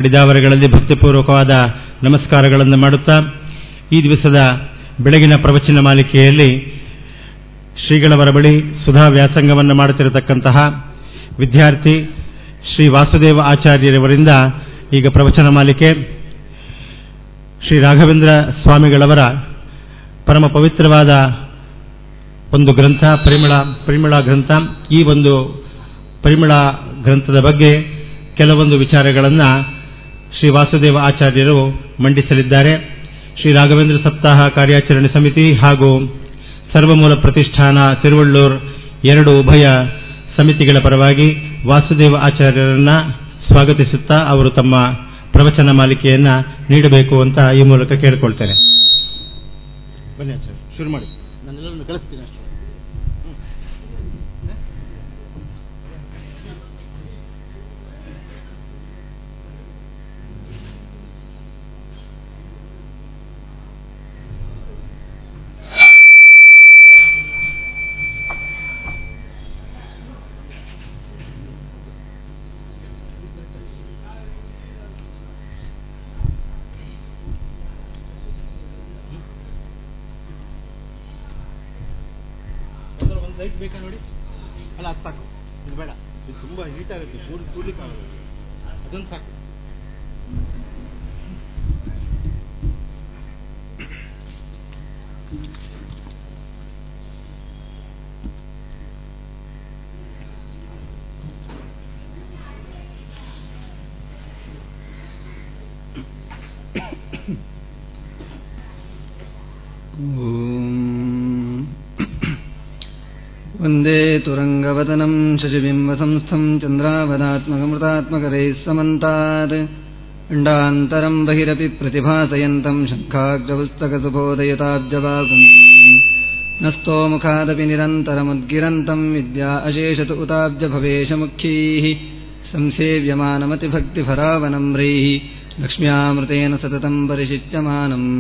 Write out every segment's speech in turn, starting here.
ಡಿದಾವರೆಗಳಲ್ಲಿ ಭಕ್ತಿಪೂರ್ವಕವಾದ ನಮಸ್ಕಾರಗಳನ್ನು ಮಾಡುತ್ತಾ ಈ ದಿವಸದ ಬೆಳಗಿನ ಪ್ರವಚನ ಮಾಲಿಕೆಯಲ್ಲಿ ಶ್ರೀಗಳವರ ಬಳಿ ಸುಧಾ ವ್ಯಾಸಂಗವನ್ನು ಮಾಡುತ್ತಿರತಕ್ಕಂತಹ ವಿದ್ಯಾರ್ಥಿ ಶ್ರೀ ವಾಸುದೇವ ಆಚಾರ್ಯರವರಿಂದ ಈಗ ಪ್ರವಚನ ಮಾಲಿಕೆ ಶ್ರೀ ರಾಘವೇಂದ್ರ ಸ್ವಾಮಿಗಳವರ ಪರಮ ಪವಿತ್ರವಾದ ಒಂದು ಗ್ರಂಥ ಪರಿಮಳ ಗ್ರಂಥ. ಈ ಒಂದು ಪರಿಮಳ ಗ್ರಂಥದ ಬಗ್ಗೆ ಕೆಲವೊಂದು ವಿಚಾರಗಳನ್ನು ಶ್ರೀ ವಾಸುದೇವ ಆಚಾರ್ಯರು ಮಂಡಿಸಲಿದ್ದಾರೆ. ಶ್ರೀ ರಾಘವೇಂದ್ರ ಸಪ್ತಾಹ ಕಾರ್ಯಾಚರಣೆ ಸಮಿತಿ ಹಾಗೂ ಸರ್ವಮೂಲ ಪ್ರತಿಷ್ಠಾನ ತಿರುವಳ್ಳೂರ್ ಎರಡು ಉಭಯ ಸಮಿತಿಗಳ ಪರವಾಗಿ ವಾಸುದೇವ ಆಚಾರ್ಯರನ್ನ ಸ್ವಾಗತಿಸುತ್ತಾ ಅವರು ತಮ್ಮ ಪ್ರವಚನ ಮಾಲಿಕೆಯನ್ನ ನೀಡಬೇಕು ಅಂತ ಈ ಮೂಲಕ ಕೇಳಿಕೊಳ್ತೇನೆ. ಬನ್ನಿ ಆಚಾರ್ಯ, ಶುರು ಮಾಡಿ. ನಾನೆಲ್ಲರನ್ನು ಕಳಿಸ್ತೀನಿ ಅಷ್ಟೇ. ಲೈಟ್ ಬೇಕಾ ನೋಡಿ. ಅಲ್ಲ, ಅದು ಸಾಕು, ಇದು ಬೇಡ, ಇದು ತುಂಬ ಹೀಟ್ ಆಗುತ್ತೆ, ಕೂಡ್ಲಿಕ್ಕೆ ಆಗುತ್ತೆ, ಅದೊಂದು ಸಾಕು. वन्दे तुरङ्गवदनं शशिबिम्बसंस्थं चन्द्रावदात्मकमृतात्मकरैः समन्तात् अण्डान्तरं बहिरपि प्रतिभासयन्तं शङ्खाग्रपुस्तकसुबोधयताब्जवागुं नस्तोमुखादपि निरन्तरमुद्गिरन्तं विद्या अशेषतु उताब्जभवेशमुख्यैः संसेव्यमानमतिभक्तिभरावनं रैः लक्ष्म्यामृतेन सततं परिशिच्यमानम्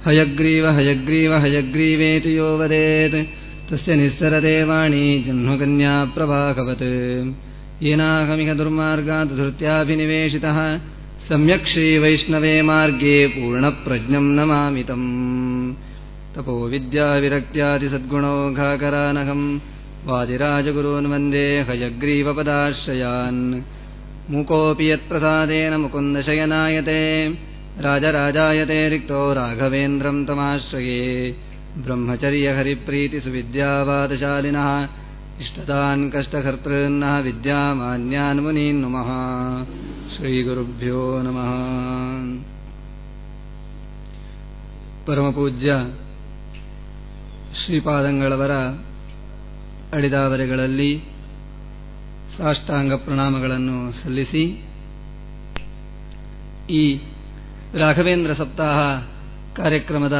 हयग्रीव हयग्रीव हयग्रीवेति यो वदेत् तस्य निस्सरते वाणी जह्नुकन्या प्रभाकवत् येनाहमिह दुर्मार्गात् धृत्याभिनिवेशितः सम्यक् श्रीवैष्णवे मार्गे पूर्णप्रज्ञं नमामि तम् तपो विद्याविरक्त्यादिसद्गुणौघाकरानहं वादिराजगुरून् वन्दे हयग्रीवपदाश्रयान् मूकोऽपि यत्प्रसादेन मुकुन्दशयनायते राजराजायते रिक्तो राघवेन्द्रं तमाश्रये ब्रह्मचर्यहरिप्रीतिसुविद्यावादशालिनः इष्टदान् कष्टकर्तॄन्नः विद्यामान्यान् मुनीन् नुमः. ಶ್ರೀಗುರುಭ್ಯೋ ನಮಃ. ಪರಮಪೂಜ್ಯ ಶ್ರೀಪಾದಂಗಳವರ ಅಡಿದಾವರೆಗಳಲ್ಲಿ ಸಾಷ್ಟಾಂಗ ಪ್ರಣಾಮಗಳನ್ನು ಸಲ್ಲಿಸಿ ಈ ರಾಘವೇಂದ್ರ ಸಪ್ತಾಹ ಕಾರ್ಯಕ್ರಮದ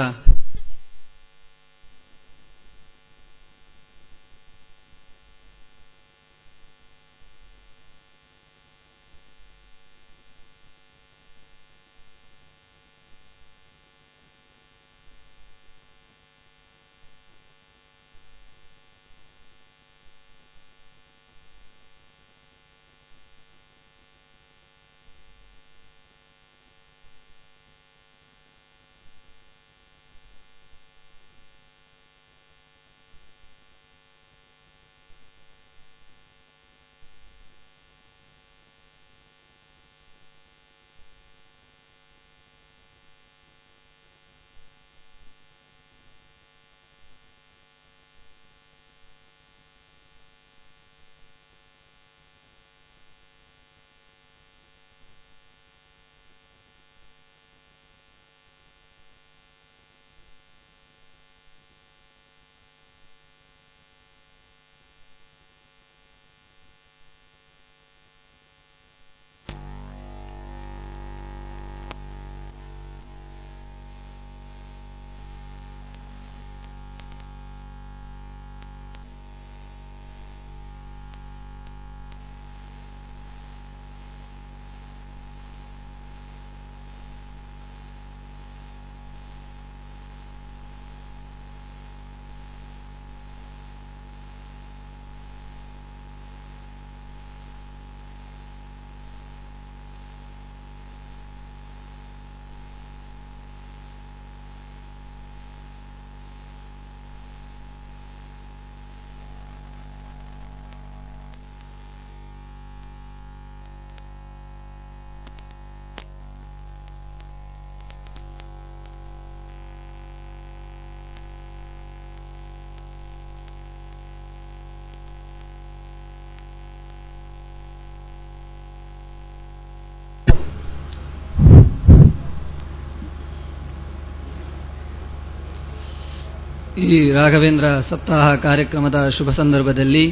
ಈ ರಾಘವೇಂದ್ರ ಸಪ್ತಾಹ ಕಾರ್ಯಕ್ರಮದ ಶುಭ ಸಂದರ್ಭದಲ್ಲಿ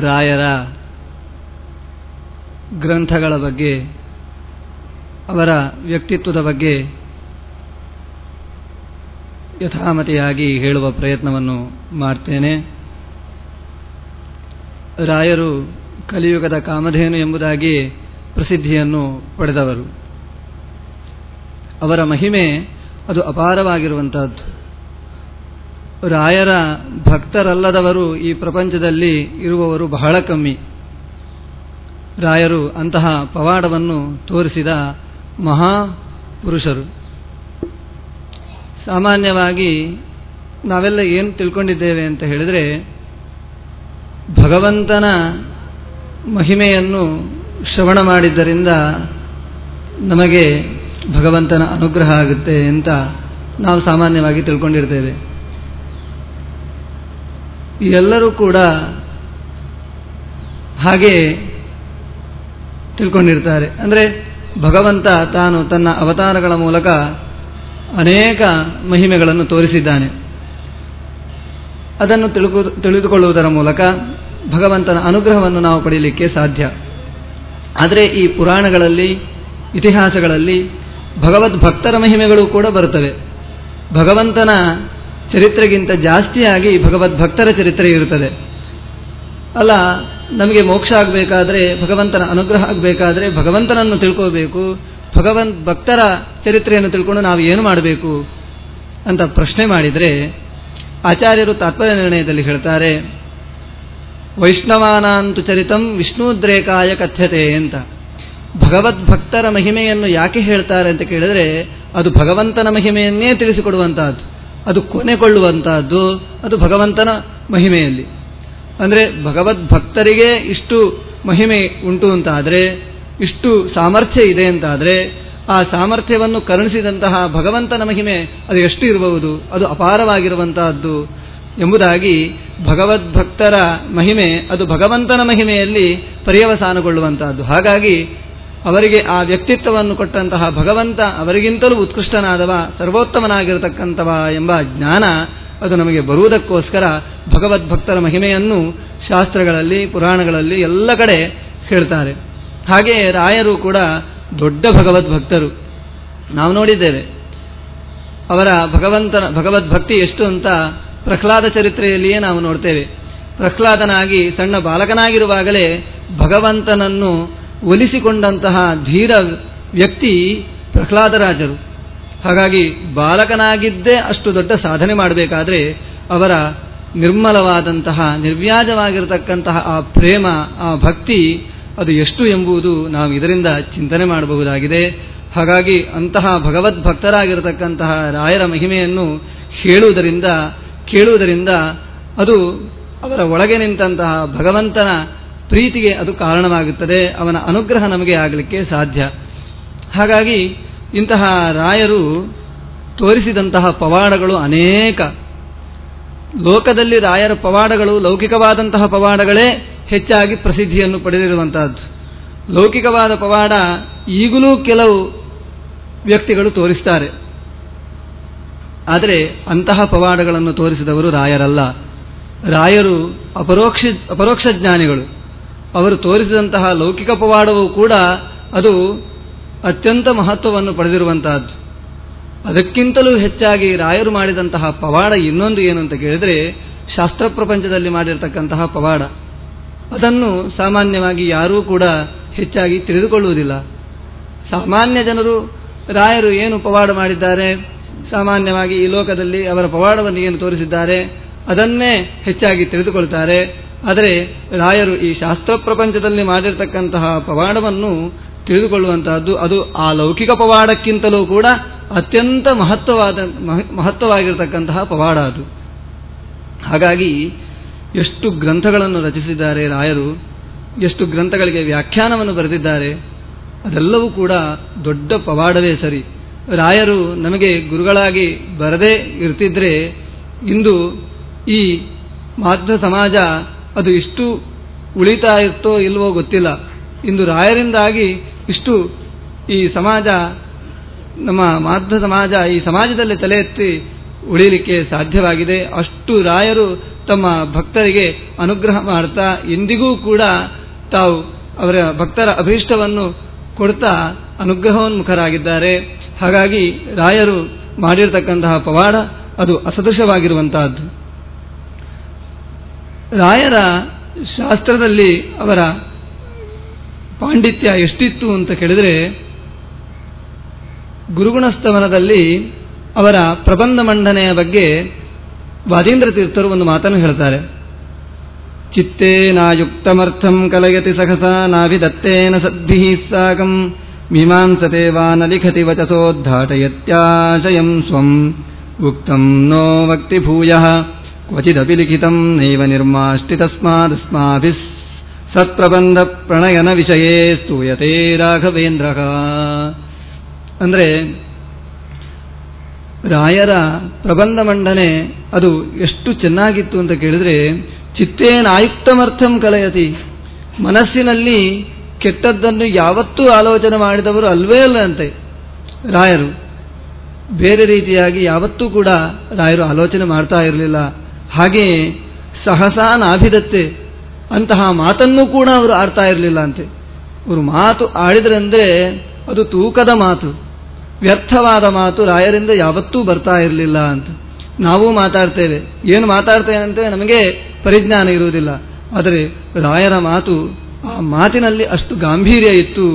ರಾಯರ ಗ್ರಂಥಗಳ ಬಗ್ಗೆ, ಅವರ ವ್ಯಕ್ತಿತ್ವದ ಬಗ್ಗೆ ಯಥಾಮತಿಯಾಗಿ ಹೇಳುವ ಪ್ರಯತ್ನವನ್ನು ಮಾಡ್ತೇನೆ. ರಾಯರು ಕಲಿಯುಗದ ಕಾಮಧೇನು ಎಂಬುದಾಗಿ ಪ್ರಸಿದ್ಧಿಯನ್ನು ಪಡೆದವರು. ಅವರ ಮಹಿಮೆ ಅದು ಅಪಾರವಾಗಿರುವಂತಹದ್ದು. ರಾಯರ ಭಕ್ತರಲ್ಲದವರು ಈ ಪ್ರಪಂಚದಲ್ಲಿ ಇರುವವರು ಬಹಳ ಕಮ್ಮಿ. ರಾಯರು ಅಂತಹ ಪವಾಡವನ್ನು ತೋರಿಸಿದ ಮಹಾಪುರುಷರು. ಸಾಮಾನ್ಯವಾಗಿ ನಾವೆಲ್ಲ ಏನು ತಿಳ್ಕೊಂಡಿದ್ದೇವೆ ಅಂತ ಹೇಳಿದರೆ, ಭಗವಂತನ ಮಹಿಮೆಯನ್ನು ಶ್ರವಣ ಮಾಡಿದ್ದರಿಂದ ನಮಗೆ ಭಗವಂತನ ಅನುಗ್ರಹ ಆಗುತ್ತೆ ಅಂತ ನಾವು ಸಾಮಾನ್ಯವಾಗಿ ತಿಳ್ಕೊಂಡಿರ್ತೇವೆ. ಎಲ್ಲರೂ ಕೂಡ ಹಾಗೆ ತಿಳ್ಕೊಂಡಿರ್ತಾರೆ. ಅಂದರೆ ಭಗವಂತ ತಾನು ತನ್ನ ಅವತಾರಗಳ ಮೂಲಕ ಅನೇಕ ಮಹಿಮೆಗಳನ್ನು ತೋರಿಸಿದ್ದಾನೆ. ಅದನ್ನು ತಿಳಿದುಕೊಳ್ಳುವುದರ ಮೂಲಕ ಭಗವಂತನ ಅನುಗ್ರಹವನ್ನು ನಾವು ಪಡೆಯಲಿಕ್ಕೆ ಸಾಧ್ಯ. ಆದರೆ ಈ ಪುರಾಣಗಳಲ್ಲಿ, ಇತಿಹಾಸಗಳಲ್ಲಿ ಭಗವದ್ಭಕ್ತರ ಮಹಿಮೆಗಳು ಕೂಡ ಬರುತ್ತವೆ. ಭಗವಂತನ ಚರಿತ್ರೆಗಿಂತ ಜಾಸ್ತಿಯಾಗಿ ಭಗವದ್ಭಕ್ತರ ಚರಿತ್ರೆ ಇರುತ್ತದೆ. ಅಲ್ಲ, ನಮಗೆ ಮೋಕ್ಷ ಆಗಬೇಕಾದ್ರೆ, ಭಗವಂತನ ಅನುಗ್ರಹ ಆಗಬೇಕಾದ್ರೆ ಭಗವಂತನನ್ನು ತಿಳ್ಕೋಬೇಕು. ಭಕ್ತರ ಚರಿತ್ರೆಯನ್ನು ತಿಳ್ಕೊಂಡು ನಾವು ಏನು ಮಾಡಬೇಕು ಅಂತ ಪ್ರಶ್ನೆ ಮಾಡಿದರೆ, ಆಚಾರ್ಯರು ತಾತ್ಪರ್ಯ ನಿರ್ಣಯದಲ್ಲಿ ಹೇಳ್ತಾರೆ, ವೈಷ್ಣವಾನಾಂತು ಚರಿತಂ ವಿಷ್ಣುದ್ರೇಕಾಯ ಕಥ್ಯತೆ ಅಂತ. ಭಗವದ್ಭಕ್ತರ ಮಹಿಮೆಯನ್ನು ಯಾಕೆ ಹೇಳ್ತಾರೆ ಅಂತ ಕೇಳಿದರೆ, ಅದು ಭಗವಂತನ ಮಹಿಮೆಯನ್ನೇ ತಿಳಿಸಿಕೊಡುವಂತಹದ್ದು, ಅದು ಕೊನೆಗೊಳ್ಳುವಂತಹದ್ದು, ಅದು ಭಗವಂತನ ಮಹಿಮೆಯಲ್ಲಿ. ಅಂದರೆ ಭಗವದ್ಭಕ್ತರಿಗೆ ಇಷ್ಟು ಮಹಿಮೆ ಉಂಟು ಅಂತಾದರೆ, ಇಷ್ಟು ಸಾಮರ್ಥ್ಯ ಇದೆ ಅಂತಾದರೆ, ಆ ಸಾಮರ್ಥ್ಯವನ್ನು ಕರುಣಿಸಿದಂತಹ ಭಗವಂತನ ಮಹಿಮೆ ಅದು ಎಷ್ಟು ಇರಬಹುದು, ಅದು ಅಪಾರವಾಗಿರುವಂತಹದ್ದು ಎಂಬುದಾಗಿ ಭಗವದ್ಭಕ್ತರ ಮಹಿಮೆ ಅದು ಭಗವಂತನ ಮಹಿಮೆಯಲ್ಲಿ ಪರ್ಯವಸಾನಗೊಳ್ಳುವಂತಹದ್ದು. ಹಾಗಾಗಿ ಅವರಿಗೆ ಆ ವ್ಯಕ್ತಿತ್ವವನ್ನು ಕೊಟ್ಟಂತಹ ಭಗವಂತ ಅವರಿಗಿಂತಲೂ ಉತ್ಕೃಷ್ಟನಾದವ, ಸರ್ವೋತ್ತಮನಾಗಿರತಕ್ಕಂಥವ ಎಂಬ ಜ್ಞಾನ ಅದು ನಮಗೆ ಬರುವುದಕ್ಕೋಸ್ಕರ ಭಗವದ್ಭಕ್ತರ ಮಹಿಮೆಯನ್ನು ಶಾಸ್ತ್ರಗಳಲ್ಲಿ, ಪುರಾಣಗಳಲ್ಲಿ ಎಲ್ಲ ಕಡೆ ಹೇಳ್ತಾರೆ. ಹಾಗೆಯೇ ರಾಯರು ಕೂಡ ದೊಡ್ಡ ಭಗವದ್ಭಕ್ತರು. ನಾವು ನೋಡಿದ್ದೇವೆ ಅವರ ಭಗವದ್ಭಕ್ತಿ ಎಷ್ಟು ಅಂತ ಪ್ರಹ್ಲಾದ ಚರಿತ್ರೆಯಲ್ಲಿಯೇ ನಾವು ನೋಡ್ತೇವೆ. ಪ್ರಹ್ಲಾದನಾಗಿ ಸಣ್ಣ ಬಾಲಕನಾಗಿರುವಾಗಲೇ ಭಗವಂತನನ್ನು ಒಲಿಸಿಕೊಂಡಂತಹ ಧೀರ ವ್ಯಕ್ತಿ ಪ್ರಹ್ಲಾದರಾಜರು. ಹಾಗಾಗಿ ಬಾಲಕನಾಗಿದ್ದೇ ಅಷ್ಟು ದೊಡ್ಡ ಸಾಧನೆ ಮಾಡಬೇಕಾದ್ರೆ ಅವರ ನಿರ್ಮಲವಾದಂತಹ, ನಿರ್ವ್ಯಾಜವಾಗಿರತಕ್ಕಂತಹ ಆ ಪ್ರೇಮ, ಆ ಭಕ್ತಿ ಅದು ಎಷ್ಟು ಎಂಬುದು ನಾವು ಇದರಿಂದ ಚಿಂತನೆ ಮಾಡಬಹುದಾಗಿದೆ. ಹಾಗಾಗಿ ಅಂತಹ ಭಗವದ್ಭಕ್ತರಾಗಿರತಕ್ಕಂತಹ ರಾಯರ ಮಹಿಮೆಯನ್ನು ಕೇಳುವುದರಿಂದ ಅದು ಅವರ ಒಳಗೆ ನಿಂತಹ ಭಗವಂತನ ಪ್ರೀತಿಗೆ ಅದು ಕಾರಣವಾಗುತ್ತದೆ. ಅವನ ಅನುಗ್ರಹ ನಮಗೆ ಆಗಲಿಕ್ಕೆ ಸಾಧ್ಯ. ಹಾಗಾಗಿ ಇಂತಹ ರಾಯರು ತೋರಿಸಿದಂತಹ ಪವಾಡಗಳು ಅನೇಕ. ಲೋಕದಲ್ಲಿ ರಾಯರ ಪವಾಡಗಳು ಲೌಕಿಕವಾದಂತಹ ಪವಾಡಗಳೇ ಹೆಚ್ಚಾಗಿ ಪ್ರಸಿದ್ಧಿಯನ್ನು ಪಡೆದಿರುವಂತಹದ್ದು. ಲೌಕಿಕವಾದ ಪವಾಡ ಈಗಲೂ ಕೆಲವು ವ್ಯಕ್ತಿಗಳು ತೋರಿಸ್ತಾರೆ. ಆದರೆ ಅಂತಹ ಪವಾಡಗಳನ್ನು ತೋರಿಸಿದವರು ರಾಯರಲ್ಲ. ರಾಯರು ಅಪರೋಕ್ಷ ಜ್ಞಾನಿಗಳು. ಅವರು ತೋರಿಸಿದಂತಹ ಲೌಕಿಕ ಪವಾಡವೂ ಕೂಡ ಅದು ಅತ್ಯಂತ ಮಹತ್ವವನ್ನು ಪಡೆದಿರುವಂತಹದ್ದು. ಅದಕ್ಕಿಂತಲೂ ಹೆಚ್ಚಾಗಿ ರಾಯರು ಮಾಡಿದಂತಹ ಪವಾಡ ಇನ್ನೊಂದು ಏನು ಅಂತ ಕೇಳಿದರೆ, ಶಾಸ್ತ್ರ ಪ್ರಪಂಚದಲ್ಲಿ ಮಾಡಿರತಕ್ಕಂತಹ ಪವಾಡ. ಅದನ್ನು ಸಾಮಾನ್ಯವಾಗಿ ಯಾರೂ ಕೂಡ ಹೆಚ್ಚಾಗಿ ತಿಳಿದುಕೊಳ್ಳುವುದಿಲ್ಲ. ಸಾಮಾನ್ಯ ಜನರು ರಾಯರು ಏನು ಪವಾಡ ಮಾಡಿದ್ದಾರೆ, ಸಾಮಾನ್ಯವಾಗಿ ಈ ಲೋಕದಲ್ಲಿ ಅವರ ಪವಾಡವನ್ನು ಏನು ತೋರಿಸಿದ್ದಾರೆ ಅದನ್ನೇ ಹೆಚ್ಚಾಗಿ ತಿಳಿದುಕೊಳ್ತಾರೆ. ಆದರೆ ರಾಯರು ಈ ಶಾಸ್ತ್ರ ಪ್ರಪಂಚದಲ್ಲಿ ಮಾಡಿರತಕ್ಕಂತಹ ಪವಾಡವನ್ನು ತಿಳಿದುಕೊಳ್ಳುವಂತಹದ್ದು ಅದು ಆ ಲೌಕಿಕ ಪವಾಡಕ್ಕಿಂತಲೂ ಕೂಡ ಅತ್ಯಂತ ಮಹತ್ವವಾಗಿರತಕ್ಕಂತಹ ಪವಾಡ ಅದು. ಹಾಗಾಗಿ ಎಷ್ಟು ಗ್ರಂಥಗಳನ್ನು ರಚಿಸಿದ್ದಾರೆ ರಾಯರು, ಎಷ್ಟು ಗ್ರಂಥಗಳಿಗೆ ವ್ಯಾಖ್ಯಾನವನ್ನು ಬರೆದಿದ್ದಾರೆ, ಅದೆಲ್ಲವೂ ಕೂಡ ದೊಡ್ಡ ಪವಾಡವೇ ಸರಿ. ರಾಯರು ನಮಗೆ ಗುರುಗಳಾಗಿ ಬರದೇ ಇರ್ತಿದ್ರೆ ಇಂದು ಈ ಮಾಧ್ವ ಸಮಾಜ ಅದು ಇಷ್ಟು ಉಳಿತಾ ಇರ್ತೋ ಇಲ್ವೋ ಗೊತ್ತಿಲ್ಲ. ಇಂದು ರಾಯರಿಂದಾಗಿ ಇಷ್ಟು ಈ ಸಮಾಜ, ನಮ್ಮ ಮಾಧ್ವ ಸಮಾಜ ಈ ಸಮಾಜದಲ್ಲಿ ತಲೆ ಎತ್ತಿ ಉಳಿಲಿಕ್ಕೆ ಸಾಧ್ಯವಾಗಿದೆ. ಅಷ್ಟು ರಾಯರು ತಮ್ಮ ಭಕ್ತರಿಗೆ ಅನುಗ್ರಹ ಮಾಡ್ತಾ ಇಂದಿಗೂ ಕೂಡ ತಾವು ಅವರ ಭಕ್ತರ ಅಭೀಷ್ಟವನ್ನು ಕೊಡ್ತಾ ಅನುಗ್ರಹೋನ್ಮುಖರಾಗಿದ್ದಾರೆ. ಹಾಗಾಗಿ ರಾಯರು ಮಾಡಿರತಕ್ಕಂತಹ ಪವಾಡ ಅದು ಅಸದೃಶವಾಗಿರುವಂತಹದ್ದು. ರಾಯರ ಶಾಸ್ತ್ರದಲ್ಲಿ ಅವರ ಪಾಂಡಿತ್ಯ ಎಷ್ಟಿತ್ತು ಅಂತ ಕೇಳಿದರೆ, ಗುರುಗುಣಸ್ತವನದಲ್ಲಿ ಅವರ ಪ್ರಬಂಧ ಮಂಡನೆಯ ಬಗ್ಗೆ ವಾದೀಂದ್ರ ತೀರ್ಥರು ಒಂದು ಮಾತನ್ನು ಹೇಳ್ತಾರೆ. ಚಿತ್ತೇ ನಾಯುಕ್ತಮರ್ಥಂ ಕಲಯತಿ ಸಹಸಾ ನಾಭಿದತ್ತೇನ ಸದ್ಭಿಃ ಸಾಕಂ ಮೀಮಾಂಸತೆ ವಾ ನ ಲಿಖತಿ ವಚಸೋದ್ಘಾಟಯತ್ಯಾಶಯಂ ಸ್ವಂ ಉಕ್ತಂ ನೋ ವಕ್ತಿ ಭೂಯಃ ಕ್ವಚಿದಪಿ ಲಿಖಿತಂ ನೈವ ನಿರ್ಮಾಷ್ಟಿ ತಸ್ಮಾದಸ್ಮಾಭಿಃ ಸತ್ಪ್ರಬಂಧ ಪ್ರಣಯನ ವಿಷಯೇ ಸ್ತೂಯತೆ ರಾಘವೇಂದ್ರಃ. ಅಂದರೆ ರಾಯರ ಪ್ರಬಂಧ ಮಂಡನೆ ಅದು ಎಷ್ಟು ಚೆನ್ನಾಗಿತ್ತು ಅಂತ ಕೇಳಿದರೆ, ಚಿತ್ತೇನ ಆಯುಕ್ತಮರ್ಥಂ ಕಲಯತಿ, ಮನಸ್ಸಿನಲ್ಲಿ ಕೆಟ್ಟದ್ದನ್ನು ಯಾವತ್ತೂ ಆಲೋಚನೆ ಮಾಡಿದವರು ಅಲ್ವೇ ಅಲ್ಲ ಅಂತೆ ರಾಯರು. ಬೇರೆ ರೀತಿಯಾಗಿ ಯಾವತ್ತೂ ಕೂಡ ರಾಯರು ಆಲೋಚನೆ ಮಾಡ್ತಾ ಇರಲಿಲ್ಲ. ಹಾಗೆಯೇ ಸಹಸಾ ನಾಭಿದತ್ತೆ, ಅಂತಹ ಮಾತನ್ನು ಕೂಡ ಅವರು ಆಡ್ತಾ ಇರಲಿಲ್ಲ ಅಂತೆ. ಅವರು ಮಾತು ಆಡಿದ್ರಂದ್ರೆ ಅದು ತೂಕದ ಮಾತು, ವ್ಯರ್ಥವಾದ ಮಾತು ರಾಯರಿಂದ ಯಾವತ್ತೂ ಬರ್ತಾ ಇರಲಿಲ್ಲ ಅಂತ. ನಾವು ಮಾತಾಡ್ತೇವೆ, ಏನು ಮಾತಾಡ್ತೇವೆ ಅಂತ ನಮಗೆ ಪರಿಜ್ಞಾನ ಇರುವುದಿಲ್ಲ. ಆದರೆ ರಾಯರ ಮಾತು, ಆ ಮಾತಿನಲ್ಲಿ ಅಷ್ಟು ಗಾಂಭೀರ್ಯ ಇತ್ತು.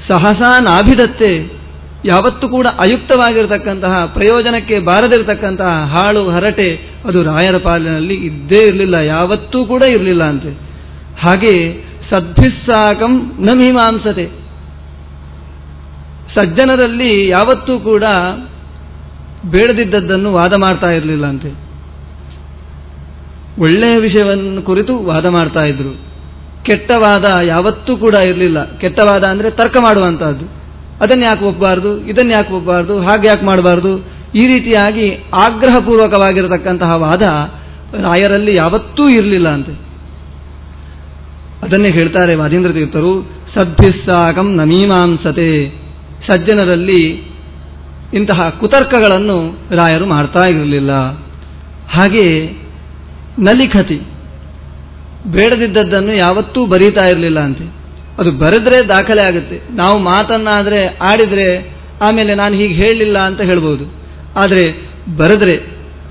ಸಹಸಾ ನಾಭಿದತ್ತೆ, ಯಾವತ್ತೂ ಕೂಡ ಅಯುಕ್ತವಾಗಿರತಕ್ಕಂತಹ, ಪ್ರಯೋಜನಕ್ಕೆ ಬಾರದಿರತಕ್ಕಂತಹ ಹಾಳು ಹರಟೆ ಅದು ರಾಯರ ಪಾಲಿನಲ್ಲಿ ಇದ್ದೇ ಇರಲಿಲ್ಲ, ಯಾವತ್ತೂ ಕೂಡ ಇರಲಿಲ್ಲ ಅಂತೆ. ಹಾಗೆ ಸದ್ಭಿಸ್ಸಾಕಂ ನ ಮೀಮಾಂಸತೆ, ಸಜ್ಜನರಲ್ಲಿ ಯಾವತ್ತೂ ಕೂಡ ಬೇಡದಿದ್ದದ್ದನ್ನು ವಾದ ಮಾಡ್ತಾ ಇರಲಿಲ್ಲ ಅಂತೆ. ಒಳ್ಳೆಯ ವಿಷಯವನ್ನು ಕುರಿತು ವಾದ ಮಾಡ್ತಾ ಇದ್ರು. ಕೆಟ್ಟ ವಾದ ಯಾವತ್ತೂ ಕೂಡ ಇರಲಿಲ್ಲ. ಕೆಟ್ಟ ವಾದ ಅಂದರೆ ತರ್ಕ ಮಾಡುವಂತಹದ್ದು, ಅದನ್ನು ಯಾಕೆ ಒಪ್ಪಬಾರ್ದು, ಇದನ್ನು ಯಾಕೆ ಒಪ್ಪಬಾರ್ದು, ಹಾಗೆ ಯಾಕೆ ಮಾಡಬಾರ್ದು, ಈ ರೀತಿಯಾಗಿ ಆಗ್ರಹಪೂರ್ವಕವಾಗಿರತಕ್ಕಂತಹ ವಾದ ರಾಯರಲ್ಲಿ ಯಾವತ್ತೂ ಇರಲಿಲ್ಲ ಅಂತೆ. ಅದನ್ನೇ ಹೇಳ್ತಾರೆ ವಾದೀಂದ್ರ ತೀರ್ಥರು, ಸದ್ಭಿಸ್ಸಾಕಂ ನ ಮೀಮಾಂಸತೆ, ಸಜ್ಜನರಲ್ಲಿ ಇಂತಹ ಕುತರ್ಕಗಳನ್ನು ರಾಯರು ಮಾಡ್ತಾ ಇರಲಿಲ್ಲ. ಹಾಗೆ ನಲಿಖತಿ, ಬೇಡದಿದ್ದದ್ದನ್ನು ಯಾವತ್ತೂ ಬರೀತಾ ಇರಲಿಲ್ಲ ಅಂತೆ. ಅದು ಬರೆದ್ರೆ ದಾಖಲೆ ಆಗುತ್ತೆ. ನಾವು ಮಾತನ್ನಾದರೆ ಆಡಿದರೆ ಆಮೇಲೆ ನಾನು ಹೀಗೆ ಹೇಳಲಿಲ್ಲ ಅಂತ ಹೇಳ್ಬೋದು. ಆದರೆ ಬರೆದ್ರೆ,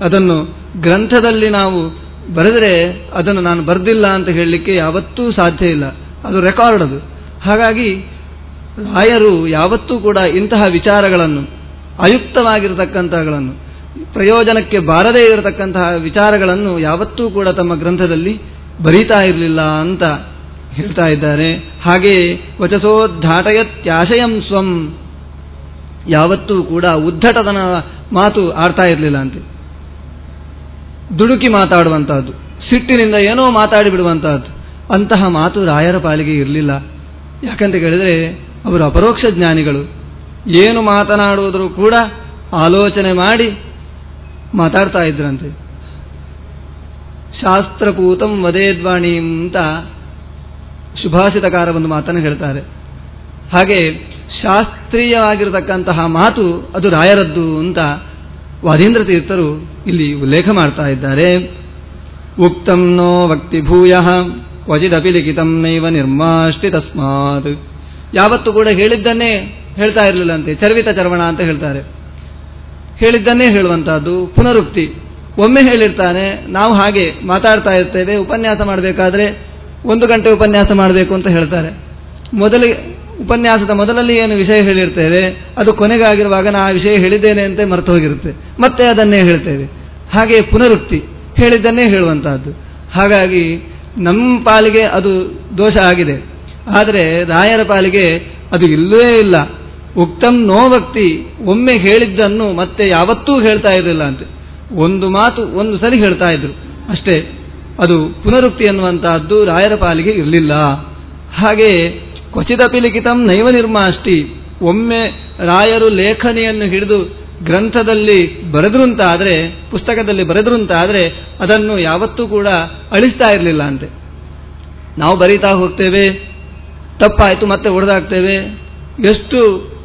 ಅದನ್ನು ಗ್ರಂಥದಲ್ಲಿ ನಾವು ಬರೆದರೆ ಅದನ್ನು ನಾನು ಬರೆದಿಲ್ಲ ಅಂತ ಹೇಳಲಿಕ್ಕೆ ಯಾವತ್ತೂ ಸಾಧ್ಯ ಇಲ್ಲ, ಅದು ರೆಕಾರ್ಡ್ ಅದು. ಹಾಗಾಗಿ ರಾಯರು ಯಾವತ್ತೂ ಕೂಡ ಇಂತಹ ವಿಚಾರಗಳನ್ನು, ಅಯುಕ್ತವಾಗಿರತಕ್ಕಂಥಗಳನ್ನು, ಪ್ರಯೋಜನಕ್ಕೆ ಬಾರದೇ ಇರತಕ್ಕಂತಹ ವಿಚಾರಗಳನ್ನು ಯಾವತ್ತೂ ಕೂಡ ತಮ್ಮ ಗ್ರಂಥದಲ್ಲಿ ಬರೀತಾ ಇರಲಿಲ್ಲ ಅಂತ ಹೇಳ್ತಾ ಇದ್ದಾರೆ. ಹಾಗೆಯೇ ವಚಸೋದ್ಘಾಟಯತ್ಯಾಶಯಂ ಸ್ವಂ, ಯಾವತ್ತೂ ಕೂಡ ಉದ್ಧಟತನ ಮಾತು ಆಡ್ತಾ ಇರಲಿಲ್ಲ ಅಂತೆ. ದುಡುಕಿ ಮಾತಾಡುವಂತಹದ್ದು, ಸಿಟ್ಟಿನಿಂದ ಏನೋ ಮಾತಾಡಿ ಬಿಡುವಂತಹದ್ದು, ಅಂತಹ ಮಾತು ರಾಯರ ಪಾಲಿಗೆ ಇರಲಿಲ್ಲ. ಯಾಕಂತ ಕೇಳಿದರೆ ಅವರು ಅಪರೋಕ್ಷ ಜ್ಞಾನಿಗಳು. ಏನು ಮಾತನಾಡುವುದರೂ ಕೂಡ ಆಲೋಚನೆ ಮಾಡಿ ಮಾತಾಡ್ತಾ ಇದ್ರಂತೆ. ಶಾಸ್ತ್ರಪೂತಂ ವದೇದ್ವಾಣಿ ಅಂತ ಸುಭಾಷಿತಕಾರ ಒಂದು ಮಾತನ್ನು ಹೇಳ್ತಾರೆ. ಹಾಗೆ ಶಾಸ್ತ್ರೀಯವಾಗಿರತಕ್ಕಂತಹ ಮಾತು ಅದು ರಾಯರದ್ದು ಅಂತ ವಾದೀಂದ್ರ ತೀರ್ಥರು ಇಲ್ಲಿ ಉಲ್ಲೇಖ ಮಾಡ್ತಾ ಇದ್ದಾರೆ. ಉಕ್ತಂ ನೋ ವಕ್ತಿ ಭೂಯಃ ಕ್ವಚಿದಪಿ ಲಿಖಿತಂ ನೈವ ನಿರ್ಮಾಷ್ಟಿ ತಸ್ಮಾತ್, ಯಾವತ್ತೂ ಕೂಡ ಹೇಳಿದ್ದನ್ನೇ ಹೇಳ್ತಾ ಇರಲಿಲ್ಲಂತೆ. ಚರ್ವಿತ ಚರ್ವಣ ಅಂತ ಹೇಳ್ತಾರೆ, ಹೇಳಿದ್ದನ್ನೇ ಹೇಳುವಂತಹದ್ದು. ಪುನರುಕ್ತಿ, ಒಮ್ಮೆ ಹೇಳಿರ್ತಾನೆ, ನಾವು ಹಾಗೆ ಮಾತಾಡ್ತಾ ಇರ್ತೇವೆ. ಉಪನ್ಯಾಸ ಮಾಡಬೇಕಾದ್ರೆ 1 ಗಂಟೆ ಉಪನ್ಯಾಸ ಮಾಡಬೇಕು ಅಂತ ಹೇಳ್ತಾರೆ. ಉಪನ್ಯಾಸದ ಮೊದಲಲ್ಲಿ ಏನು ವಿಷಯ ಹೇಳಿರ್ತೇವೆ ಅದು ಕೊನೆಗಾಗಿರುವಾಗ ನಾ ಆ ವಿಷಯ ಹೇಳಿದ್ದೇನೆ ಅಂತ ಮರೆತು ಹೋಗಿರುತ್ತೆ, ಮತ್ತೆ ಅದನ್ನೇ ಹೇಳ್ತೇವೆ. ಹಾಗೆ ಪುನರುಕ್ತಿ, ಹೇಳಿದ್ದನ್ನೇ ಹೇಳುವಂತಹದ್ದು. ಹಾಗಾಗಿ ನಮ್ಮ ಪಾಲಿಗೆ ಅದು ದೋಷ ಆಗಿದೆ. ಆದರೆ ರಾಯರ ಪಾಲಿಗೆ ಅದು ಇಲ್ಲವೇ ಇಲ್ಲ. ಉಕ್ತಂ ನೋ ಭಕ್ತಿ, ಒಮ್ಮೆ ಹೇಳಿದ್ದನ್ನು ಮತ್ತೆ ಯಾವತ್ತೂ ಹೇಳ್ತಾ ಇರಲಿಲ್ಲ ಅಂತೆ. ಒಂದು ಮಾತು ಒಂದು ಸರಿ ಹೇಳ್ತಾ ಇದ್ರು ಅಷ್ಟೇ. ಅದು ಪುನರುಕ್ತಿ ಎನ್ನುವಂತಹದ್ದು ರಾಯರ ಪಾಲಿಗೆ ಇರಲಿಲ್ಲ. ಹಾಗೆ ಕ್ವಚಿದಪಿ ಲಿಖಿತಂ ನೈವ ನಿರ್ಮಾಷ್ಟಿ, ಒಮ್ಮೆ ರಾಯರು ಲೇಖನಿಯನ್ನು ಹಿಡಿದು ಗ್ರಂಥದಲ್ಲಿ ಬರೆದ್ರು ಅಂತಾದರೆ, ಪುಸ್ತಕದಲ್ಲಿ ಬರೆದ್ರು ಅಂತಾದರೆ ಅದನ್ನು ಯಾವತ್ತೂ ಕೂಡ ಅಳಿಸ್ತಾ ಇರಲಿಲ್ಲ ಅಂತೆ. ನಾವು ಬರೀತಾ ಹೋಗ್ತೇವೆ, ತಪ್ಪಾಯಿತು ಮತ್ತೆ ಹೊಡೆದಾಕ್ತೇವೆ, ಎಷ್ಟು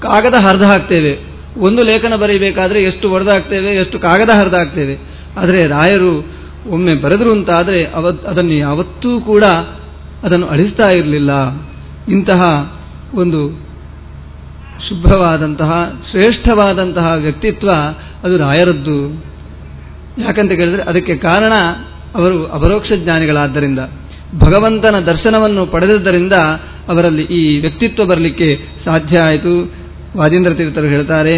ಕಾಗದ ಹರಿದು ಹಾಕ್ತೇವೆ. ಒಂದು ಲೇಖನ ಬರೀಬೇಕಾದ್ರೆ ಎಷ್ಟು ಒಡೆದಾಗ್ತೇವೆ, ಎಷ್ಟು ಕಾಗದ ಹರಿದಾಗ್ತೇವೆ. ಆದರೆ ರಾಯರು ಒಮ್ಮೆ ಬರೆದರು ಅಂತಾದರೆ ಅದನ್ನು ಯಾವತ್ತೂ ಕೂಡ ಅದನ್ನು ಅಳಿಸ್ತಾ ಇರಲಿಲ್ಲ. ಇಂತಹ ಒಂದು ಶುಭ್ರವಾದಂತಹ ಶ್ರೇಷ್ಠವಾದಂತಹ ವ್ಯಕ್ತಿತ್ವ ಅದು ರಾಯರದ್ದು. ಯಾಕಂತ ಕೇಳಿದರೆ ಅದಕ್ಕೆ ಕಾರಣ ಅವರು ಅಪರೋಕ್ಷ ಜ್ಞಾನಿಗಳಾದ್ದರಿಂದ, ಭಗವಂತನ ದರ್ಶನವನ್ನು ಪಡೆದಿದ್ದರಿಂದ ಅವರಲ್ಲಿ ಈ ವ್ಯಕ್ತಿತ್ವ ಬರಲಿಕ್ಕೆ ಸಾಧ್ಯ ಆಯಿತು. ವಾದೀಂದ್ರ ತೀರ್ಥರು ಹೇಳ್ತಾರೆ,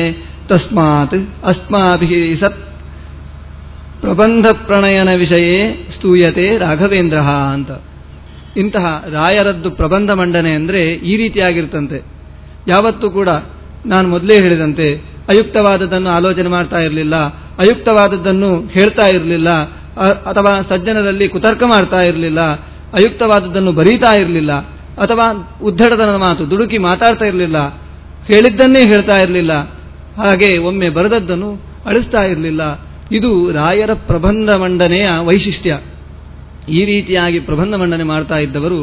ತಸ್ಮಾತ್ ಅಸ್ಮಾಭಿ ಸತ್ ಪ್ರಬಂಧ ಪ್ರಣಯನ ವಿಷಯೇ ಸ್ತೂಯತೆ ರಾಘವೇಂದ್ರ ಅಂತ. ಇಂತಹ ರಾಯರದ್ದು ಪ್ರಬಂಧ ಮಂಡನೆ ಅಂದರೆ ಈ ರೀತಿಯಾಗಿರ್ತಂತೆ. ಯಾವತ್ತೂ ಕೂಡ ನಾನು ಮೊದಲೇ ಹೇಳಿದಂತೆ ಅಯುಕ್ತವಾದದ್ದನ್ನು ಆಲೋಚನೆ ಮಾಡ್ತಾ ಇರಲಿಲ್ಲ, ಅಯುಕ್ತವಾದದ್ದನ್ನು ಹೇಳ್ತಾ ಇರಲಿಲ್ಲ, ಅಥವಾ ಸಜ್ಜನರಲ್ಲಿ ಕುತರ್ಕ ಮಾಡ್ತಾ ಇರಲಿಲ್ಲ, ಅಯುಕ್ತವಾದದ್ದನ್ನು ಬರೀತಾ ಇರಲಿಲ್ಲ, ಅಥವಾ ಉದ್ದಡತನದ ಮಾತು ದುಡುಕಿ ಮಾತಾಡ್ತಾ ಇರಲಿಲ್ಲ, ಹೇಳಿದ್ದನ್ನೇ ಹೇಳ್ತಾ ಇರಲಿಲ್ಲ, ಹಾಗೆ ಒಮ್ಮೆ ಬರೆದದ್ದನ್ನು ಅಳಿಸ್ತಾ ಇರಲಿಲ್ಲ. ಇದು ರಾಯರ ಪ್ರಬಂಧ ಮಂಡನೆಯ ವೈಶಿಷ್ಟ್ಯ. ಈ ರೀತಿಯಾಗಿ ಪ್ರಬಂಧ ಮಂಡನೆ ಮಾಡ್ತಾ ಇದ್ದವರು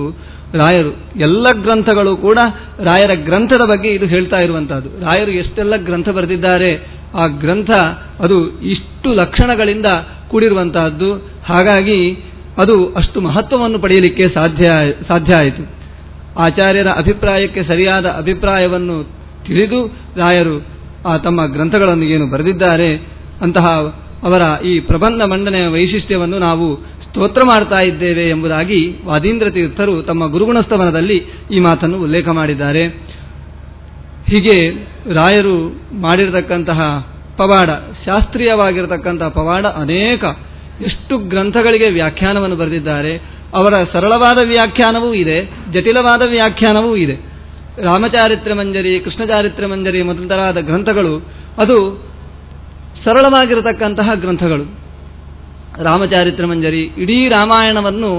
ರಾಯರು. ಎಲ್ಲ ಗ್ರಂಥಗಳು ಕೂಡ ರಾಯರ ಗ್ರಂಥದ ಬಗ್ಗೆ ಇದು ಹೇಳ್ತಾ ಇರುವಂತಹದ್ದು. ರಾಯರು ಎಷ್ಟೆಲ್ಲ ಗ್ರಂಥ ಬರೆದಿದ್ದಾರೆ, ಆ ಗ್ರಂಥ ಅದು ಇಷ್ಟು ಲಕ್ಷಣಗಳಿಂದ ಕೂಡಿರುವಂತಹದ್ದು. ಹಾಗಾಗಿ ಅದು ಅಷ್ಟು ಮಹತ್ವವನ್ನು ಪಡೆಯಲಿಕ್ಕೆ ಸಾಧ್ಯ ಆಯಿತು. ಆಚಾರ್ಯರ ಅಭಿಪ್ರಾಯಕ್ಕೆ ಸರಿಯಾದ ಅಭಿಪ್ರಾಯವನ್ನು ತಿಳಿದು ರಾಯರು ತಮ್ಮ ಗ್ರಂಥಗಳನ್ನು ಏನು ಬರೆದಿದ್ದಾರೆ ಅಂತಹ ಅವರ ಈ ಪ್ರಬಂಧ ಮಂಡನೆಯ ವೈಶಿಷ್ಟ್ಯವನ್ನು ನಾವು ಸ್ತೋತ್ರ ಮಾಡ್ತಾ ಇದ್ದೇವೆ ಎಂಬುದಾಗಿ ವಾದೀಂದ್ರ ತೀರ್ಥರು ತಮ್ಮ ಗುರುಗುಣಸ್ತವನದಲ್ಲಿ ಈ ಮಾತನ್ನು ಉಲ್ಲೇಖ ಮಾಡಿದ್ದಾರೆ. ಹೀಗೆ ರಾಯರು ಮಾಡಿರತಕ್ಕಂತಹ ಪವಾಡ, ಶಾಸ್ತ್ರೀಯವಾಗಿರತಕ್ಕಂತಹ ಪವಾಡ ಅನೇಕ, ಎಷ್ಟು ಗ್ರಂಥಗಳಿಗೆ ವ್ಯಾಖ್ಯಾನವನ್ನು ಬರೆದಿದ್ದಾರೆ. ಅವರ ಸರಳವಾದ ವ್ಯಾಖ್ಯಾನವೂ ಇದೆ, ಜಟಿಲವಾದ ವ್ಯಾಖ್ಯಾನವೂ ಇದೆ. ರಾಮಚಾರಿತ್ರ ಮಂಜರಿ, ಕೃಷ್ಣಚಾರಿತ್ರ ಮಂಜರಿ ಮೊದಲಾದ ಗ್ರಂಥಗಳು ಅದು ಸರಳವಾಗಿರತಕ್ಕಂತಹ ಗ್ರಂಥಗಳು. ರಾಮಚಾರಿತ್ರ ಮಂಜರಿ ಇಡೀ ರಾಮಾಯಣವನ್ನು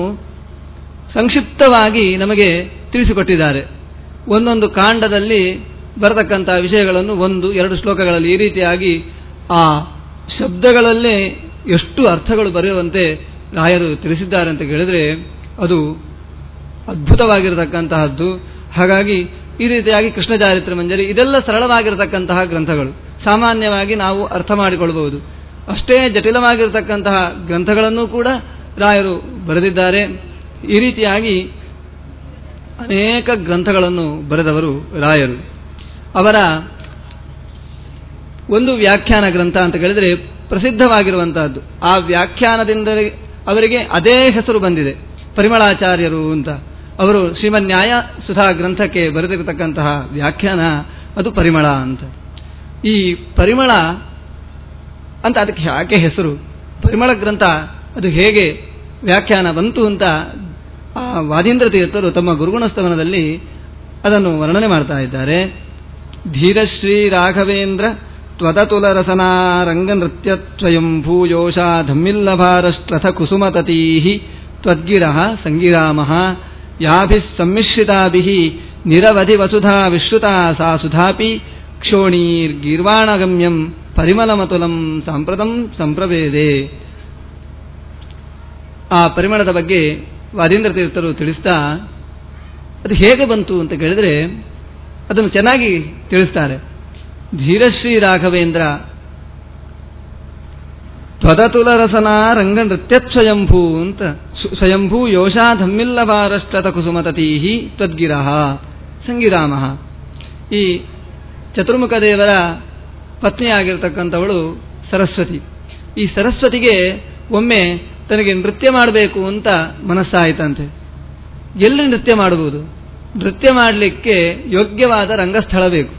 ಸಂಕ್ಷಿಪ್ತವಾಗಿ ನಮಗೆ ತಿಳಿಸಿಕೊಟ್ಟಿದ್ದಾರೆ. ಒಂದೊಂದು ಕಾಂಡದಲ್ಲಿ ಬರತಕ್ಕಂತಹ ವಿಷಯಗಳನ್ನು 1-2 ಶ್ಲೋಕಗಳಲ್ಲಿ ಈ ರೀತಿಯಾಗಿ ಆ ಶಬ್ದಗಳಲ್ಲೇ ಎಷ್ಟು ಅರ್ಥಗಳು ಬರೆಯುವಂತೆ ರಾಯರು ತಿಳಿಸಿದ್ದಾರೆ ಅಂತ ಹೇಳಿದರೆ ಅದು ಅದ್ಭುತವಾಗಿರತಕ್ಕಂತಹದ್ದು. ಹಾಗಾಗಿ ಈ ರೀತಿಯಾಗಿ ಕೃಷ್ಣಚಾರಿತ್ರ ಮಂಜರಿ ಇದೆಲ್ಲ ಸರಳವಾಗಿರತಕ್ಕಂತಹ ಗ್ರಂಥಗಳು, ಸಾಮಾನ್ಯವಾಗಿ ನಾವು ಅರ್ಥ ಮಾಡಿಕೊಳ್ಳಬಹುದು. ಅಷ್ಟೇ ಜಟಿಲವಾಗಿರತಕ್ಕಂತಹ ಗ್ರಂಥಗಳನ್ನು ಕೂಡ ರಾಯರು ಬರೆದಿದ್ದಾರೆ. ಈ ರೀತಿಯಾಗಿ ಅನೇಕ ಗ್ರಂಥಗಳನ್ನು ಬರೆದವರು ರಾಯರು. ಅವರ ಒಂದು ವ್ಯಾಖ್ಯಾನ ಗ್ರಂಥ ಅಂತ ಹೇಳಿದರೆ ಪ್ರಸಿದ್ಧವಾಗಿರುವಂತಹದ್ದು. ಆ ವ್ಯಾಖ್ಯಾನದಿಂದ ಅವರಿಗೆ ಅದೇ ಹೆಸರು ಬಂದಿದೆ, ಪರಿಮಳಾಚಾರ್ಯರು ಅಂತ. ಅವರು ಶ್ರೀಮನ್ಯಾಯ ಸುಧಾ ಗ್ರಂಥಕ್ಕೆ ಬರೆದಿರತಕ್ಕಂತಹ ವ್ಯಾಖ್ಯಾನ ಅದು ಪರಿಮಳ ಅಂತ. ಈ ಪರಿಮಳ ಅಂತ ಅದಕ್ಕೆ ಯಾಕೆ ಹೆಸರು, ಪರಿಮಳ ಗ್ರಂಥ ಅದು ಹೇಗೆ ವ್ಯಾಖ್ಯಾನ ಬಂತು ಅಂತ ವಾದೀಂದ್ರ ತೀರ್ಥರು ತಮ್ಮ ಗುರುಗುಣಸ್ತವನದಲ್ಲಿ ಅದನ್ನು ವರ್ಣನೆ ಮಾಡ್ತಾ ಇದ್ದಾರೆ. ಧೀರಶ್ರೀ ರಾಘವೇಂದ್ರ ತ್ವದತುಲ ರಸನಾ ರಂಗನೃತ್ಯ ಸ್ವಯಂ ಭೂಯೋಷಾ ಧಮ್ಮಿಲ್ಲಭಾರಶ್ರಥ ಕುಸುಮತತೀಹಿ ತ್ವದ್ಗಿರಃ ಸಂಗಿರಾಮಃ ಯಾಭಿಃ ಸಮ್ಮಿಶ್ರಿತಾಭಿಃ ನಿರವಧಿ ವಸುಧಾ ವಿಶ್ರುತಾ ಸಾ ಸುಧಾಪಿ ಕ್ಷೋಣೀರ್ಗೀರ್ವಾಣಗಮ್ಯಂ ಪರಿಮಳಮತುಲಂ ಸಾಂಪ್ರತಂ ಸಂಪ್ರವೇದೆ. ಆ ಪರಿಮಳದ ಬಗ್ಗೆ ವಾದೀಂದ್ರ ತೀರ್ಥರು ತಿಳಿಸ್ತಾ ಅದು ಹೇಗೆ ಬಂತು ಅಂತ ಕೇಳಿದರೆ ಅದನ್ನು ಚೆನ್ನಾಗಿ ತಿಳಿಸ್ತಾರೆ. ಧೀರಶ್ರೀ ರಾಘವೇಂದ್ರ ತ್ವದತುಲ ರಸನಾ ರಂಗ ನೃತ್ಯ ಸ್ವಯಂಭೂ ಅಂತ, ಸ್ವಯಂಭೂ ಯೋಷಾ ಧಮ್ಮಿಲ್ಲಭಾರಶ್ರತ ಕುಸುಮತತೀಹಿ ತ್ವದ್ಗಿರಃ ಸಂಗಿರಾಮಃ. ಈ ಚತುರ್ಮುಖ ದೇವರ ಪತ್ನಿಯಾಗಿರ್ತಕ್ಕಂಥವಳು ಸರಸ್ವತಿ. ಈ ಸರಸ್ವತಿಗೆ ಒಮ್ಮೆ ತನಗೆ ನೃತ್ಯ ಮಾಡಬೇಕು ಅಂತ ಮನಸ್ಸಾಯಿತಂತೆ. ಎಲ್ಲಿ ನೃತ್ಯ ಮಾಡಬಹುದು? ನೃತ್ಯ ಮಾಡಲಿಕ್ಕೆ ಯೋಗ್ಯವಾದ ರಂಗಸ್ಥಳ ಬೇಕು,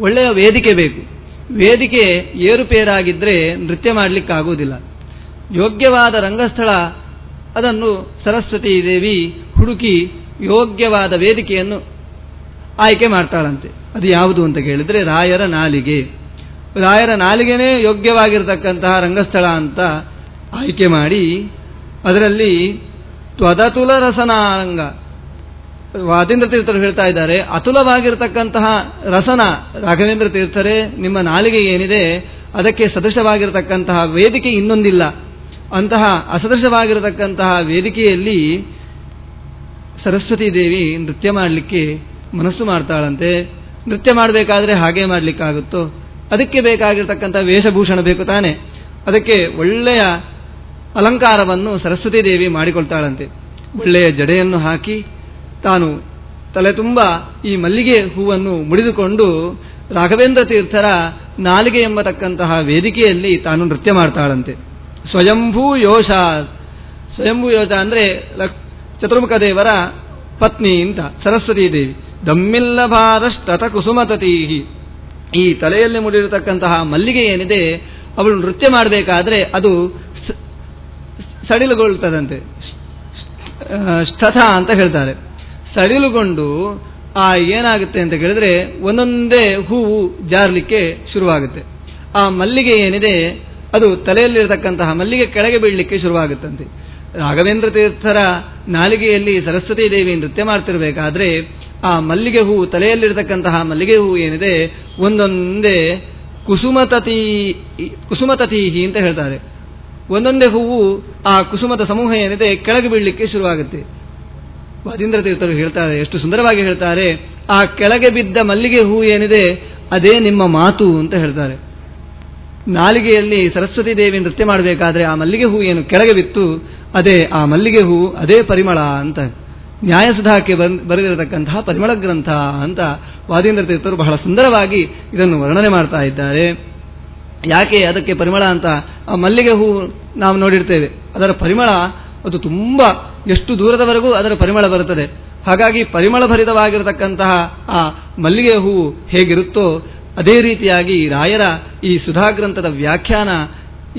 ಒಳ್ಳೆಯ ವೇದಿಕೆ ಬೇಕು. ವೇದಿಕೆ ಏರುಪೇರಾಗಿದ್ದರೆ ನೃತ್ಯ ಮಾಡಲಿಕ್ಕಾಗುವುದಿಲ್ಲ. ಯೋಗ್ಯವಾದ ರಂಗಸ್ಥಳ ಅದನ್ನು ಸರಸ್ವತಿ ದೇವಿ ಹುಡುಕಿ ಯೋಗ್ಯವಾದ ವೇದಿಕೆಯನ್ನು ಆಯ್ಕೆ ಮಾಡ್ತಾಳಂತೆ. ಅದು ಯಾವುದು ಅಂತ ಕೇಳಿದರೆ ರಾಯರ ನಾಲಿಗೆ. ರಾಯರ ನಾಲಿಗೆನೇ ಯೋಗ್ಯವಾಗಿರತಕ್ಕಂತಹ ರಂಗಸ್ಥಳ ಅಂತ ಆಯ್ಕೆ ಮಾಡಿ ಅದರಲ್ಲಿ ತ್ವದತುಲ ರಸನಾರಂಗ, ವಾದೀಂದ್ರ ತೀರ್ಥರು ಹೇಳ್ತಾ ಇದ್ದಾರೆ, ಅತುಲವಾಗಿರತಕ್ಕಂತಹ ರಸನ ರಾಘವೇಂದ್ರ ತೀರ್ಥರೇ ನಿಮ್ಮ ನಾಲಿಗೆ ಏನಿದೆ ಅದಕ್ಕೆ ಸದೃಶವಾಗಿರತಕ್ಕಂತಹ ವೇದಿಕೆ ಇನ್ನೊಂದಿಲ್ಲ. ಅಂತಹ ಅಸದೃಶವಾಗಿರತಕ್ಕಂತಹ ವೇದಿಕೆಯಲ್ಲಿ ಸರಸ್ವತಿ ದೇವಿ ನೃತ್ಯ ಮಾಡಲಿಕ್ಕೆ ಮನಸ್ಸು ಮಾಡ್ತಾಳಂತೆ. ನೃತ್ಯ ಮಾಡಬೇಕಾದ್ರೆ ಹಾಗೆ ಮಾಡಲಿಕ್ಕಾಗುತ್ತೋ? ಅದಕ್ಕೆ ಬೇಕಾಗಿರ್ತಕ್ಕಂಥ ವೇಷಭೂಷಣ ಬೇಕು ತಾನೆ. ಅದಕ್ಕೆ ಒಳ್ಳೆಯ ಅಲಂಕಾರವನ್ನು ಸರಸ್ವತೀ ದೇವಿ ಮಾಡಿಕೊಳ್ತಾಳಂತೆ. ಒಳ್ಳೆಯ ಜಡೆಯನ್ನು ಹಾಕಿ ತಾನು ತಲೆ ತುಂಬ ಈ ಮಲ್ಲಿಗೆ ಹೂವನ್ನು ಮುಡಿದುಕೊಂಡು ರಾಘವೇಂದ್ರ ತೀರ್ಥರ ನಾಲಿಗೆ ಎಂಬತಕ್ಕಂತಹ ವೇದಿಕೆಯಲ್ಲಿ ತಾನು ನೃತ್ಯ ಮಾಡ್ತಾಳಂತೆ. ಸ್ವಯಂಭೂ ಯೋಷ. ಸ್ವಯಂಭೂ ಯೋಷ ಅಂದರೆ ಚತುರ್ಮುಖ ದೇವರ ಪತ್ನಿ ಅಂತ ಸರಸ್ವತೀ ದೇವಿ. ದಮ್ಮಿಲ್ಲ ಭಾರಷ್ಟತ ಕುಸುಮತತೀಹಿ. ಈ ತಲೆಯಲ್ಲಿ ಮುಡಿರತಕ್ಕಂತಹ ಮಲ್ಲಿಗೆ ಏನಿದೆ ಅವಳು ನೃತ್ಯ ಮಾಡಬೇಕಾದ್ರೆ ಅದು ಸಡಿಲುಗೊಳ್ತದಂತೆ. ಷ್ಠಥ ಅಂತ ಹೇಳ್ತಾರೆ. ಸಡಿಲುಗೊಂಡು ಏನಾಗುತ್ತೆ ಅಂತ ಕೇಳಿದ್ರೆ ಒಂದೊಂದೇ ಹೂವು ಜಾರಲಿಕ್ಕೆ ಶುರುವಾಗುತ್ತೆ. ಆ ಮಲ್ಲಿಗೆ ಏನಿದೆ ಅದು ತಲೆಯಲ್ಲಿರತಕ್ಕಂತಹ ಮಲ್ಲಿಗೆ ಕೆಳಗೆ ಬೀಳಲಿಕ್ಕೆ ಶುರುವಾಗುತ್ತಂತೆ. ರಾಘವೇಂದ್ರ ತೀರ್ಥರ ನಾಲಿಗೆಯಲ್ಲಿ ಸರಸ್ವತೀ ದೇವಿ ನೃತ್ಯ ಮಾಡ್ತಿರ್ಬೇಕಾದ್ರೆ ಆ ಮಲ್ಲಿಗೆ ಹೂವು ತಲೆಯಲ್ಲಿರತಕ್ಕಂತಹ ಮಲ್ಲಿಗೆ ಹೂವು ಏನಿದೆ ಒಂದೊಂದೇ ಕುಸುಮತತೀಹಿ ಅಂತ ಹೇಳ್ತಾರೆ. ಒಂದೊಂದೇ ಹೂವು ಆ ಕುಸುಮದ ಸಮೂಹ ಏನಿದೆ ಕೆಳಗೆ ಬೀಳಲಿಕ್ಕೆ ಶುರುವಾಗುತ್ತೆ. ವಾದೀಂದ್ರ ತೀರ್ಥರು ಹೇಳ್ತಾರೆ, ಎಷ್ಟು ಸುಂದರವಾಗಿ ಹೇಳ್ತಾರೆ, ಆ ಕೆಳಗೆ ಬಿದ್ದ ಮಲ್ಲಿಗೆ ಹೂ ಏನಿದೆ ಅದೇ ನಿಮ್ಮ ಮಾತು ಅಂತ ಹೇಳ್ತಾರೆ. ನಾಲಿಗೆಯಲ್ಲಿ ಸರಸ್ವತೀ ದೇವಿ ನೃತ್ಯ ಮಾಡಬೇಕಾದ್ರೆ ಆ ಮಲ್ಲಿಗೆ ಹೂ ಏನು ಕೆಳಗೆ ಬಿತ್ತು ಅದೇ ಆ ಮಲ್ಲಿಗೆ ಹೂ, ಅದೇ ಪರಿಮಳ ಅಂತ ನ್ಯಾಯಸುಧಾಕ್ಕೆ ಬರೆದಿರತಕ್ಕಂತಹ ಪರಿಮಳ ಗ್ರಂಥ ಅಂತ ವಾದೀಂದ್ರ ತೀರ್ಥರು ಬಹಳ ಸುಂದರವಾಗಿ ಇದನ್ನು ವರ್ಣನೆ ಮಾಡ್ತಾ ಇದ್ದಾರೆ. ಯಾಕೆ ಅದಕ್ಕೆ ಪರಿಮಳ ಅಂತ? ಆ ಮಲ್ಲಿಗೆ ಹೂ ನಾವು ನೋಡಿರ್ತೇವೆ, ಅದರ ಪರಿಮಳ ಅದು ತುಂಬ ಎಷ್ಟು ದೂರದವರೆಗೂ ಅದರ ಪರಿಮಳ ಬರುತ್ತದೆ. ಹಾಗಾಗಿ ಪರಿಮಳ ಭರಿತವಾಗಿರತಕ್ಕಂತಹ ಆ ಮಲ್ಲಿಗೆ ಹೂವು ಹೇಗಿರುತ್ತೋ ಅದೇ ರೀತಿಯಾಗಿ ರಾಯರ ಈ ಸುಧಾಗ್ರಂಥದ ವ್ಯಾಖ್ಯಾನ